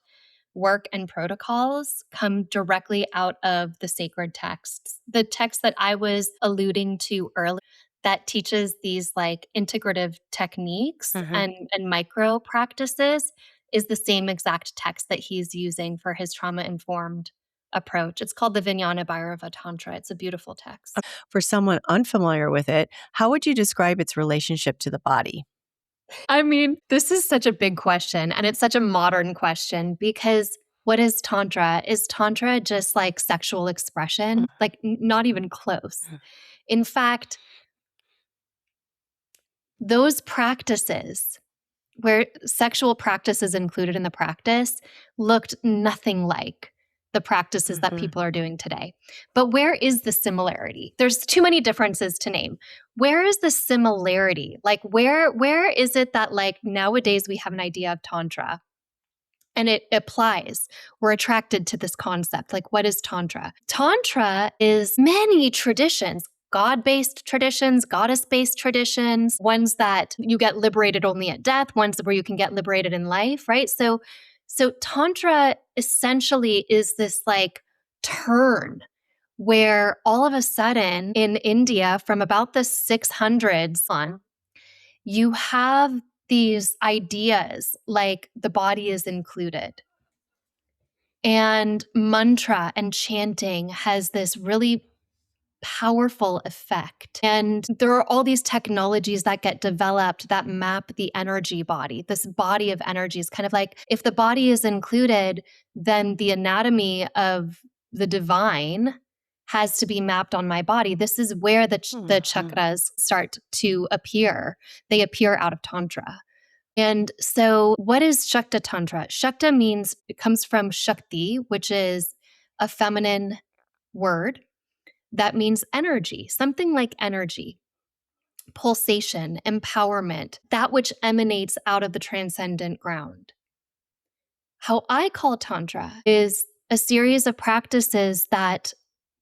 work and protocols come directly out of the sacred texts. The text that I was alluding to earlier that teaches these like integrative techniques Mm-hmm. and micro practices is the same exact text that he's using for his trauma informed approach. It's called the Vijnana Bhairava Tantra. It's a beautiful text. For someone unfamiliar with it, how would you describe its relationship to the body? I mean, this is such a big question and it's such a modern question because what is Tantra? Is Tantra just like sexual expression? Like, not even close. In fact, those practices where sexual practice is included in the practice looked nothing like the practices that Mm-hmm. people are doing today. But where is the similarity? There's too many differences to name. Where is the similarity? Like where is it that like nowadays we have an idea of tantra and it applies. We're attracted to this concept. Like, what is Tantra? Tantra is many traditions. God based traditions, goddess based traditions, ones that you get liberated only at death, ones where you can get liberated in life, right? So Tantra essentially is this like turn where all of a sudden in India, from about the 600s on, you have these ideas like the body is included. And mantra and chanting has this really powerful effect. And there are all these technologies that get developed that map the energy body. This body of energy is kind of like, if the body is included, then the anatomy of the divine has to be mapped on my body. This is where the chakras start to appear. They appear out of Tantra. And so what is Shakta Tantra? Shakta means, it comes from Shakti, which is a feminine word that means energy, something like energy, pulsation, empowerment, that which emanates out of the transcendent ground. How I call Tantra is a series of practices that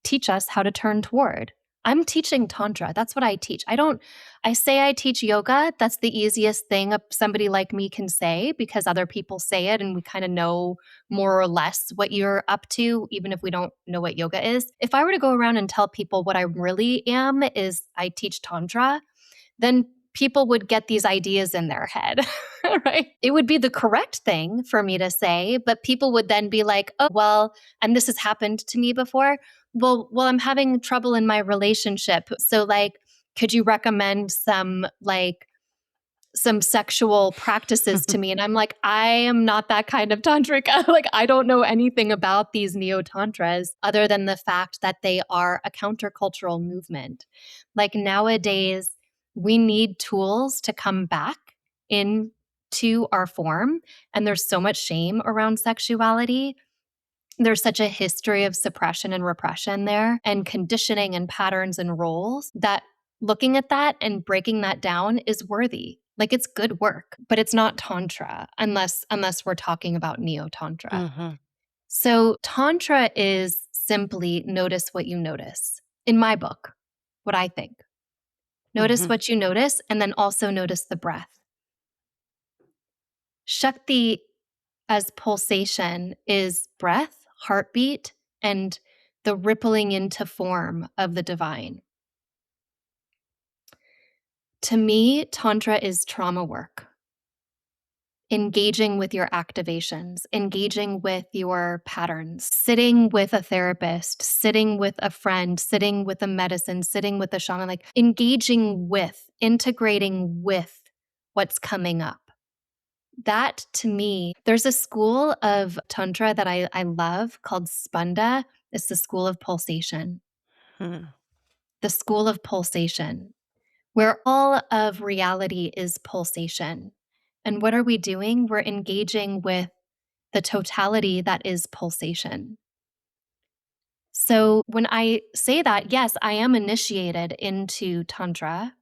teach us how to turn toward. I'm teaching Tantra. That's what I teach. I say I teach yoga. That's the easiest thing somebody like me can say because other people say it and we kind of know more or less what you're up to, even if we don't know what yoga is. If I were to go around and tell people what I really am is I teach Tantra, then people would get these ideas in their head, right? It would be the correct thing for me to say, but people would then be like, oh, well, and this has happened to me before. Well, I'm having trouble in my relationship. So like, could you recommend some sexual practices to me? And I'm like, I am not that kind of tantrika. Like, I don't know anything about these neo-tantras other than the fact that they are a countercultural movement. Like nowadays, we need tools to come back into our form. And there's so much shame around sexuality. There's such a history of suppression and repression there and conditioning and patterns and roles that looking at that and breaking that down is worthy. Like it's good work, but it's not Tantra unless we're talking about Neo-Tantra. So Tantra is simply notice what you notice. In my book, what I think. Notice what you notice and then also notice the breath. Shakti as pulsation is breath, heartbeat, and the rippling into form of the divine. To me, Tantra is trauma work. Engaging with your activations, engaging with your patterns, sitting with a therapist, sitting with a friend, sitting with a medicine, sitting with a shaman, like engaging with, integrating with what's coming up. That to me, there's a school of Tantra that I love called Spanda. It's the school of pulsation. The school of pulsation, where all of reality is pulsation. And what are we doing? We're engaging with the totality that is pulsation. So when I say that, yes, I am initiated into Tantra.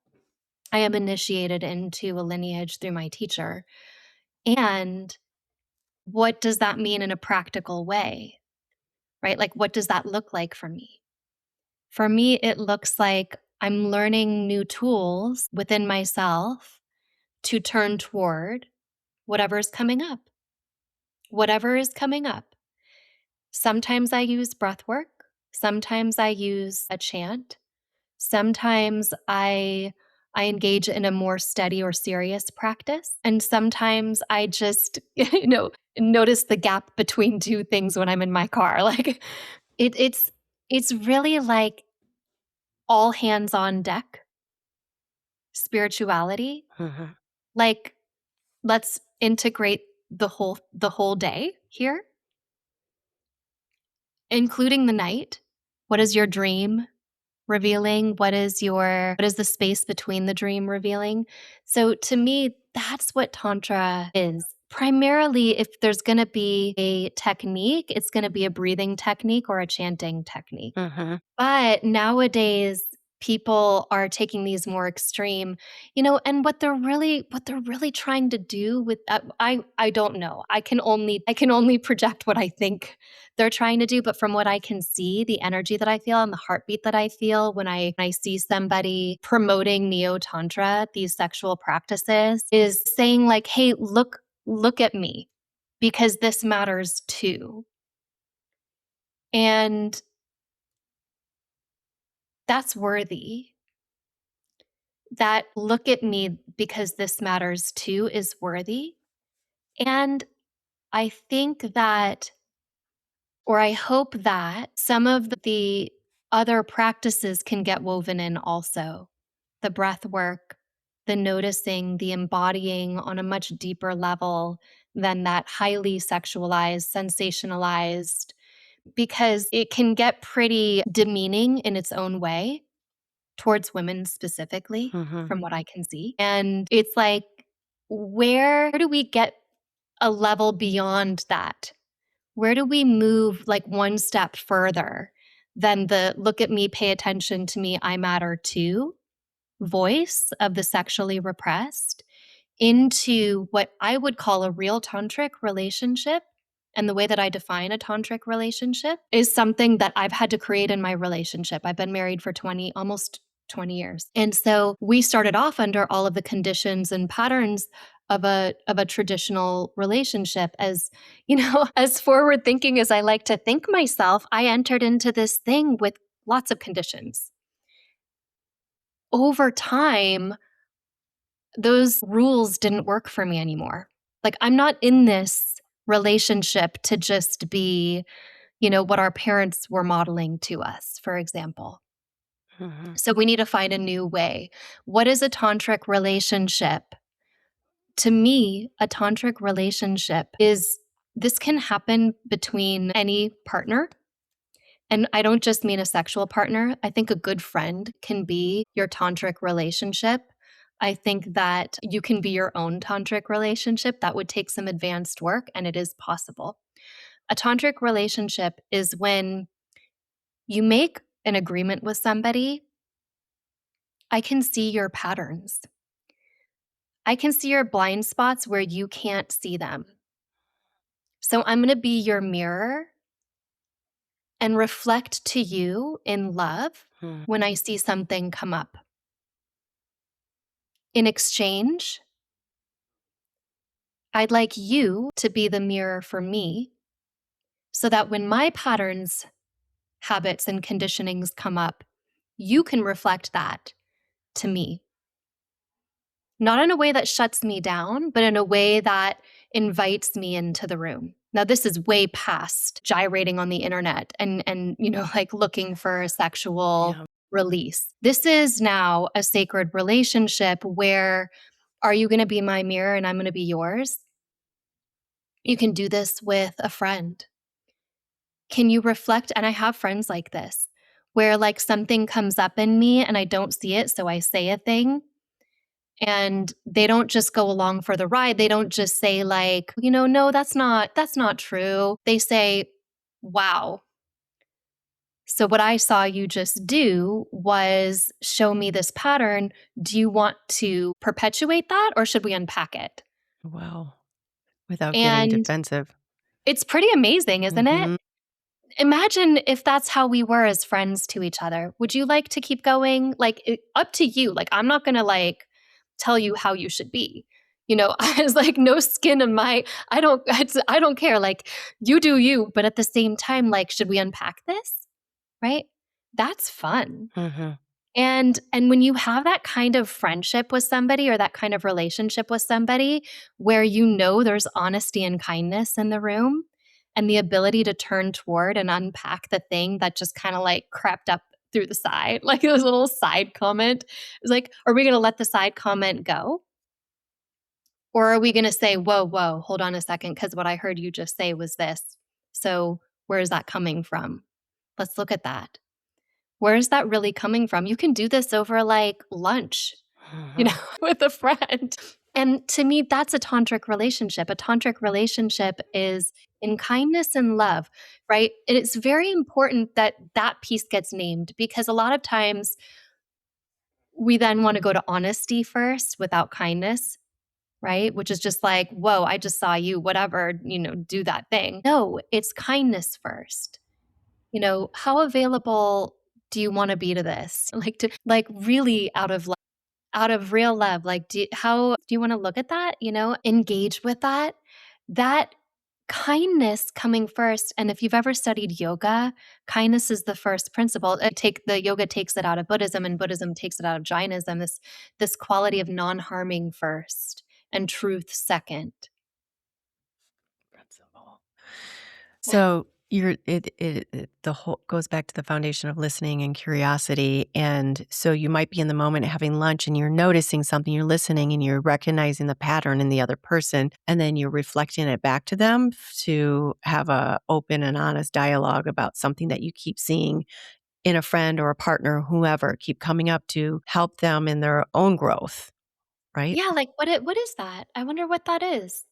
I am initiated into a lineage through my teacher. And what does that mean in a practical way? Right? Like, what does that look like for me? For me, it looks like I'm learning new tools within myself to turn toward whatever is coming up. Whatever is coming up. Sometimes I use breath work. Sometimes I use a chant. Sometimes I engage in a more steady or serious practice. And sometimes I just, notice the gap between two things when I'm in my car. Like it's really like all hands on deck spirituality. Like let's integrate the whole day here, including the night. What is your dream revealing? What is the space between the dream revealing? So to me, that's what Tantra is. Primarily, if there's going to be a technique, it's going to be a breathing technique or a chanting technique. But nowadays, people are taking these more extreme, and what they're really trying to do with I don't know. I can only project what I think they're trying to do, but from what I can see, the energy that I feel and the heartbeat that I feel when I see somebody promoting neo-tantra, these sexual practices, is saying like, hey, look at me because this matters too. And that's worthy. That look at me because this matters too is worthy. And I think that, or I hope that some of the other practices can get woven in also. The breath work, the noticing, the embodying on a much deeper level than that highly sexualized, sensationalized, because it can get pretty demeaning in its own way towards women specifically, from what I can see. And it's like, where do we get a level beyond that? Where do we move like one step further than the look at me, pay attention to me, I matter too voice of the sexually repressed into what I would call a real tantric relationship? And the way that I define a tantric relationship is something that I've had to create in my relationship. I've been married for almost 20 years. And so we started off under all of the conditions and patterns of a traditional relationship. As you know, as forward thinking as I like to think myself, I entered into this thing with lots of conditions. Over time, those rules didn't work for me anymore. Like, I'm not in this relationship to just be, what our parents were modeling to us, for example. So we need to find a new way. What is a tantric relationship? To me, a tantric relationship this can happen between any partner. And I don't just mean a sexual partner. I think a good friend can be your tantric relationship. I think that you can be your own tantric relationship. That would take some advanced work, and it is possible. A tantric relationship is when you make an agreement with somebody. I can see your patterns. I can see your blind spots where you can't see them. So I'm going to be your mirror and reflect to you in love when I see something come up. In exchange, I'd like you to be the mirror for me so that when my patterns, habits, and conditionings come up, you can reflect that to me. Not in a way that shuts me down, but in a way that invites me into the room. Now, this is way past gyrating on the internet and like looking for a sexual release. This is now a sacred relationship where are you going to be my mirror and I'm going to be yours? You can do this with a friend. Can you reflect? And I have friends like this where like something comes up in me and I don't see it. So I say a thing and they don't just go along for the ride. They don't just say like, no, that's not true. They say, wow. So what I saw you just do was show me this pattern. Do you want to perpetuate that or should we unpack it? Wow. Without getting And defensive. it's pretty amazing, isn't it? Imagine if that's how we were as friends to each other. Would you like to keep going? Like, up to you. Like, I'm not going to like tell you how you should be. I was like, no skin in my, I don't care. Like, you do you. But at the same time, like, should we unpack this? Right? That's fun. And when you have that kind of friendship with somebody or that kind of relationship with somebody where there's honesty and kindness in the room and the ability to turn toward and unpack the thing that just kind of like crept up through the side, like it was a little side comment. It was like, are we going to let the side comment go? Or are we going to say, whoa, hold on a second, because what I heard you just say was this. So where is that coming from? Let's look at that. Where is that really coming from? You can do this over like lunch, with a friend. And to me, that's a tantric relationship. A tantric relationship is in kindness and love, right? And it's very important that that piece gets named because a lot of times we then want to go to honesty first without kindness, right? Which is just like, whoa, I just saw you, whatever, do that thing. No, it's kindness first. How available do you want to be to this? Like really out of real love. Like, how do you want to look at that? Engage with that. That kindness coming first. And if you've ever studied yoga, kindness is the first principle. The yoga takes it out of Buddhism, and Buddhism takes it out of Jainism. This quality of non-harming first and truth second. Principle. So the whole goes back to the foundation of listening and curiosity. And so you might be in the moment having lunch and you're noticing something, you're listening and you're recognizing the pattern in the other person, and then you're reflecting it back to them to have a open and honest dialogue about something that you keep seeing in a friend or a partner, whoever, keep coming up to help them in their own growth, right? Yeah, like what is that? I wonder what that is.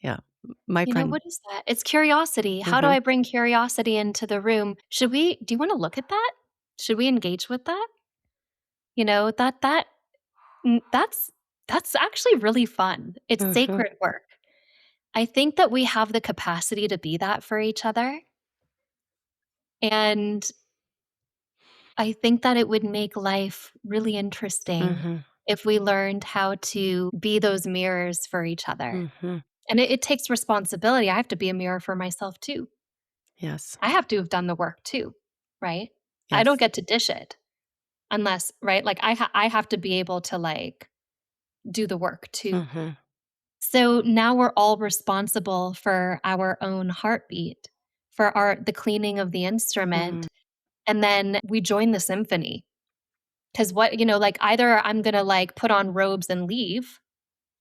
Yeah. My friend. What is that? It's curiosity. How do Mhm, I bring curiosity into the room? Do you want to look at that? Should we engage with that? You know, that mm, that's actually really fun. It's mhm, sacred work. I think that we have the capacity to be that for each other. And I think that it would make life really interesting mhm, if we learned how to be those mirrors for each other. mhm. And it takes responsibility. I have to be a mirror for myself too. Yes, I have to have done the work too, right? I don't yes. get to dish it unless, right? Like I have to be able to like do the work too. Mhm, So now we're all responsible for our own heartbeat, for the cleaning of the mm, instrument, and then we join the symphony. Cuz like either I'm going to like put on robes and leave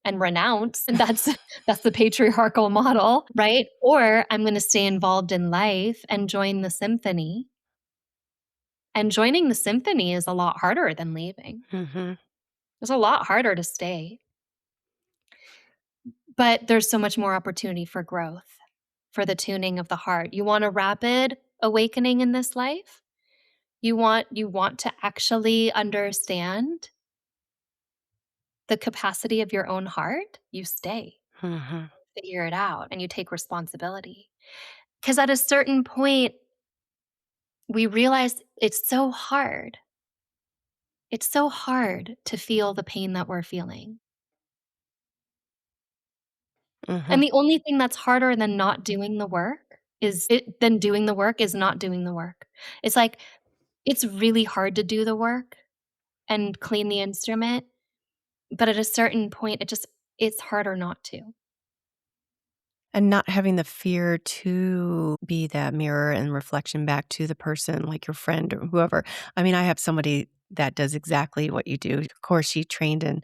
and renounce, and that's the patriarchal model, right? Or I'm going to stay involved in life and join the symphony. And joining the symphony is a lot harder than leaving. mhm, It's a lot harder to stay, but there's so much more opportunity for growth, for the tuning of the heart. You want a rapid awakening in this life? You want to actually understand the capacity of your own heart? You stay, mhm, figure it out, and you take responsibility. Because at a certain point, we realize it's so hard. It's so hard to feel the pain that we're feeling. mhm. And the only thing that's harder than not doing the work than doing the work is not doing the work. It's like, it's really hard to do the work and clean the instrument, but at a certain point, it's harder not to. And not having the fear to be that mirror and reflection back to the person, like your friend or whoever. I mean, I have somebody that does exactly what you do. Of course, she trained in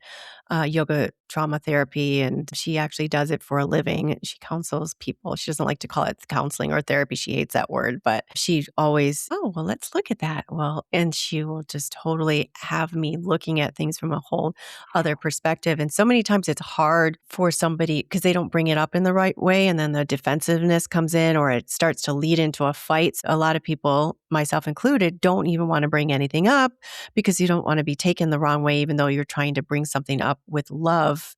yoga trauma therapy, and she actually does it for a living. She counsels people. She doesn't like to call it counseling or therapy. She hates that word, but she always, oh, well, let's look at that. Well, and she will just totally have me looking at things from a whole other perspective. And so many times it's hard for somebody because they don't bring it up in the right way. And then the defensiveness comes in or it starts to lead into a fight. A lot of people, myself included, don't even want to bring anything up because you don't want to be taken the wrong way, even though you're trying to bring something up with love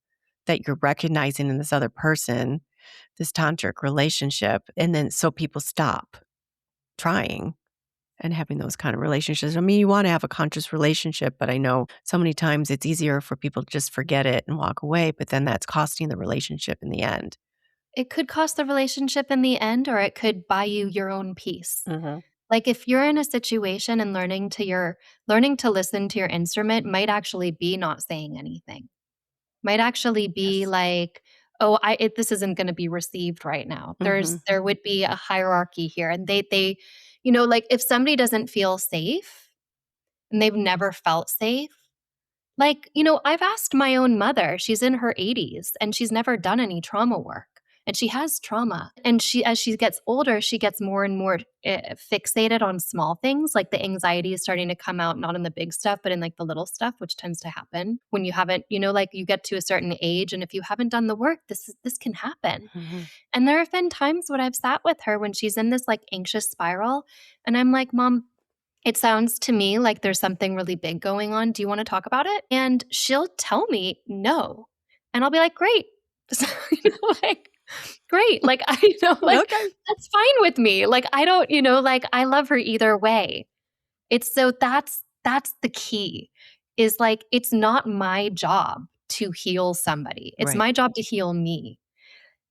that you're recognizing in this other person, this tantric relationship. And then so people stop trying and having those kind of relationships. I mean, you want to have a conscious relationship, but I know so many times it's easier for people to just forget it and walk away, but then that's costing the relationship in the end. It could cost the relationship in the end, or it could buy you your own peace. Mhm. Like if you're in a situation and learning to listen to your instrument might actually be not saying anything. Might actually be Yes. like, "Oh, this isn't gonna be received right now." Mhm. There would be a hierarchy here, and they like, if somebody doesn't feel safe and they've never felt safe, like, I've asked my own mother, she's in her 80s, and she's never done any trauma work, and she has trauma, and as she gets older, she gets more and more, fixated on small things, like the anxiety is starting to come out, not in the big stuff, but in, like, the little stuff, which tends to happen when you haven't like, you get to a certain age, and if you haven't done the work, this can happen, Mhm. and there have been times when I've sat with her when she's in this, like, anxious spiral, and I'm like, "Mom, it sounds to me like there's something really big going on. Do you wanna talk about it?" And she'll tell me, "No." And I'll be like, "Great." So, like, "Great." Like, like, Okay. that's fine with me. Like, I don't like, I love her either way. That's the key, is, like, it's not my job to heal somebody. It's Right. my job to heal me.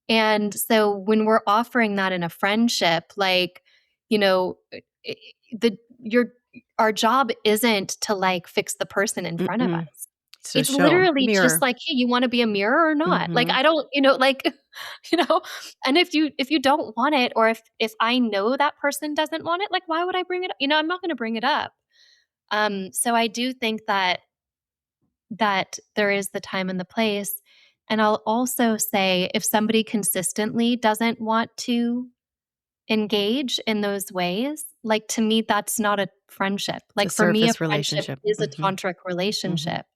And so when we're offering that in a friendship, like, you know, the your our job isn't to like fix the person in front of us. Mm-mm. It's a It's show literally just mirror. like, hey, you want to be a mirror or not? Like, Mm-hmm. I don't, like, you know, and if you don't want it, or if I know that person doesn't want it, like, why would I bring it up? I'm not going to bring it up. So I do think that there is the time and the place. And I'll also say if somebody consistently doesn't want to engage in those ways, like to me, that's not a friendship. It's a Like for me, a surface friendship relationship. is a Mm-hmm. tantric Mm-hmm. relationship.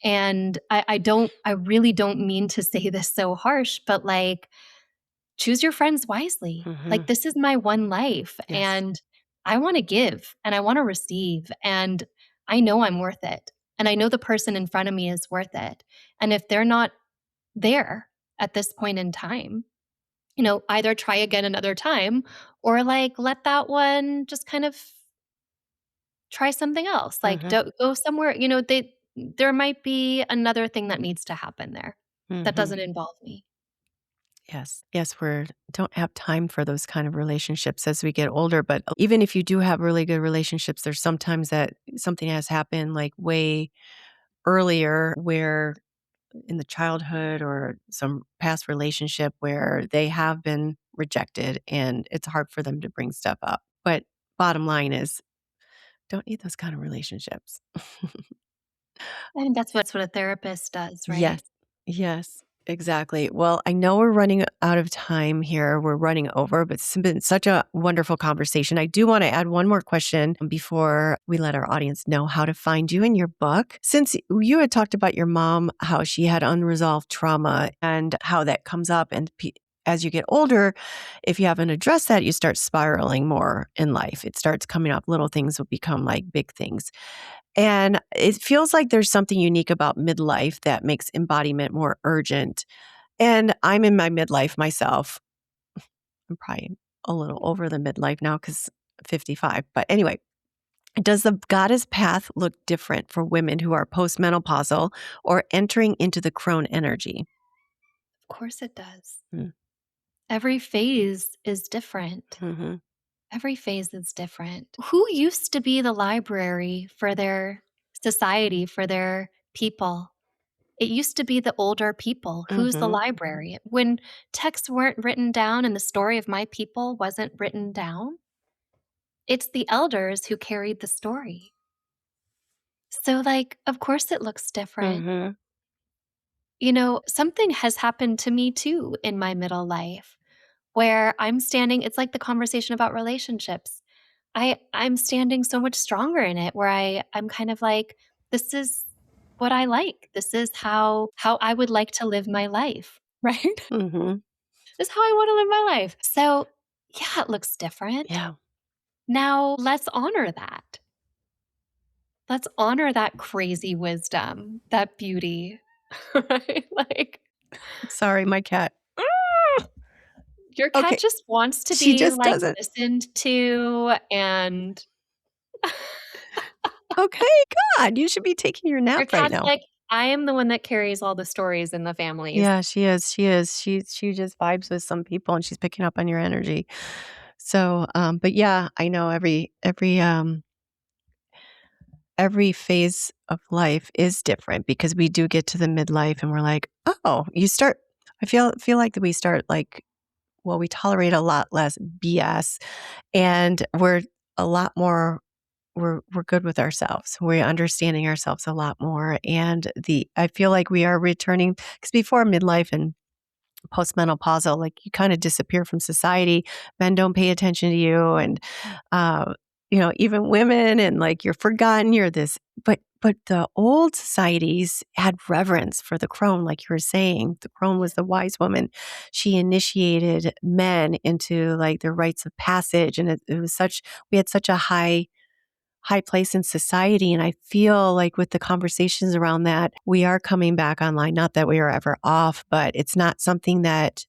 And I really don't mean to say this so harsh, but like choose your friends wisely. Mm-hmm. Like this is my one life Yes. and I want to give and I want to receive and I know I'm worth it. And I know the person in front of me is worth it. And if they're not there at this point in time, either try again another time or like let that one just kind of try something else. Like Mm-hmm. don't go somewhere, there might be another thing that needs to happen there that Mm-hmm. doesn't involve me. Yes. Yes, we don't have time for those kind of relationships as we get older. But even if you do have really good relationships, there's sometimes that something has happened like way earlier where in the childhood or some past relationship where they have been rejected and it's hard for them to bring stuff up. But bottom line is don't need those kind of relationships. I think that's what a therapist does, Yes. right? Yes, exactly. Well, I know we're running out of time here. We're running over, but it's been such a wonderful conversation. I do want to add one more question before we let our audience know how to find you in your book. Since you had talked about your mom, how she had unresolved trauma and how that comes up and as you get older, if you haven't addressed that, you start spiraling more in life. It starts coming up. Little things will become like big things. And it feels like there's something unique about midlife that makes embodiment more urgent. And I'm in my midlife myself. I'm probably a little over the midlife now because 55. But anyway, does the goddess path look different for women who are postmenopausal or entering into the crone energy? Of course it does. Mm. Every phase is different. Mm-hmm. Every phase is different. Who used to be the library for their society, for their people? It used to be the older people. Who's the Mm-hmm. library? When texts weren't written down and the story of my people wasn't written down, it's the elders who carried the story. So, like, of course it looks different. Mm-hmm. Something has happened to me too in my middle life where I'm standing, it's like the conversation about relationships. I'm standing so much stronger in it where I'm kind of like, this is what I like. This is how I would like to live my life, right? Mm-hmm. This is how I want to live my life. So, yeah, it looks different. Yeah. Now, let's honor that. Let's honor that crazy wisdom, that beauty, right? Like, Sorry, my cat. your cat Okay. just wants to She be, just like, doesn't. listened to and Okay. God, you should be taking your your nap right cat's now. like, "I am the one that carries all the stories in the families." Yeah, she is. She is. She just vibes with some people and she's picking up on your energy. So, but yeah, I know every phase of life is different because we do get to the midlife and we're like, oh, I feel like that we start like, well, we tolerate a lot less BS and we're a lot more we're good with ourselves. We're understanding ourselves a lot more. And I feel like we are returning because before midlife and postmenopausal, like you kind of disappear from society. Men don't pay attention to you, and uh, even women, and like you're forgotten. You're this, but the old societies had reverence for the crone, like you were saying. The crone was the wise woman. She initiated men into like their rites of passage, and it was we had such a high place in society. And I feel like with the conversations around that, we are coming back online. Not that we are ever off, but it's not something that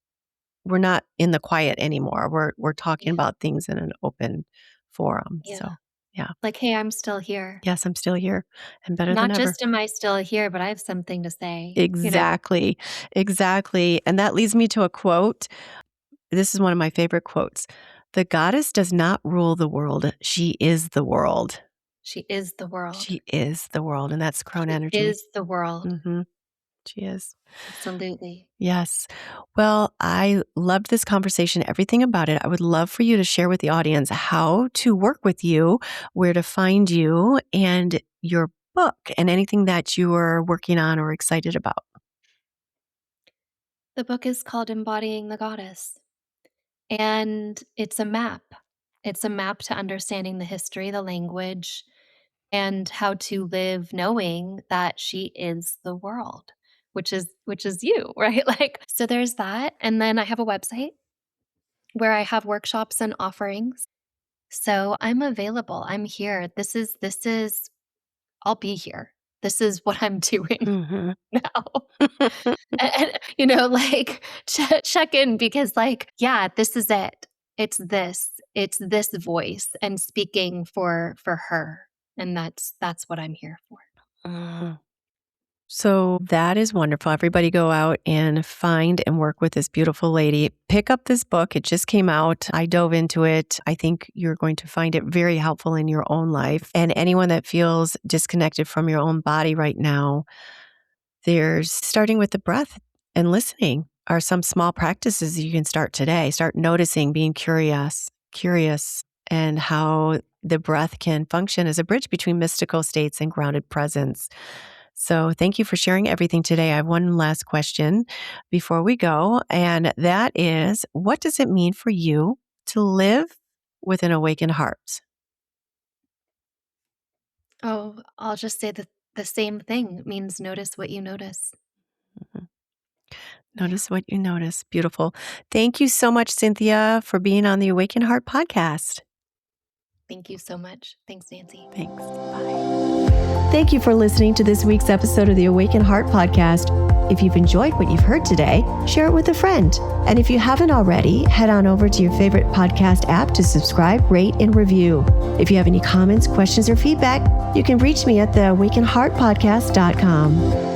we're not in the quiet anymore. We're talking Yeah, about things in an open forum. yeah. So Yeah. Like, hey, I'm still here. Yes, I'm still here and better than Not ever. just am I still here, but I have something to say, Exactly. Exactly. And that leads me to a quote. This is one of my favorite quotes. The goddess does not rule the world. She is the world. She is the world. She is the world. And that's crone She energy. is the world. Hmm. She is. Absolutely. Yes. Well, I loved this conversation, everything about it. I would love for you to share with the audience how to work with you, where to find you, and your book, and anything that you are working on or excited about. The book is called Embodying the Goddess, and it's a map. It's a map to understanding the history, the language, and how to live knowing that she is the world, which is you, right? Like, so there's that. And then I have a website where I have workshops and offerings. So I'm available. I'm here. This is I'll be here. This is what I'm doing Hmm. now. Like check in because like, yeah, this is it. It's this voice and speaking for her. And that's what I'm here for. Mhm. So that is wonderful. Everybody go out and find and work with this beautiful lady. Pick up this book. It just came out. I dove into it. I think you're going to find it very helpful in your own life. And anyone that feels disconnected from your own body right now, there's starting with the breath and listening are some small practices you can start today. Start noticing, being curious, and how the breath can function as a bridge between mystical states and grounded presence. So thank you for sharing everything today. I have one last question before we go, and that is, what does it mean for you to live with an awakened heart? Oh, I'll just say the same thing. It means notice what you notice. Mhm. Yeah. Notice what you notice. Beautiful. Thank you so much, Cynthia, for being on the Awakened Heart podcast. Thank you so much. Thanks, Nancy. Thanks. Bye. Thank you for listening to this week's episode of the Awakened Heart podcast. If you've enjoyed what you've heard today, share it with a friend. And if you haven't already, head on over to your favorite podcast app to subscribe, rate, and review. If you have any comments, questions, or feedback, you can reach me at theawakenedheartpodcast.com.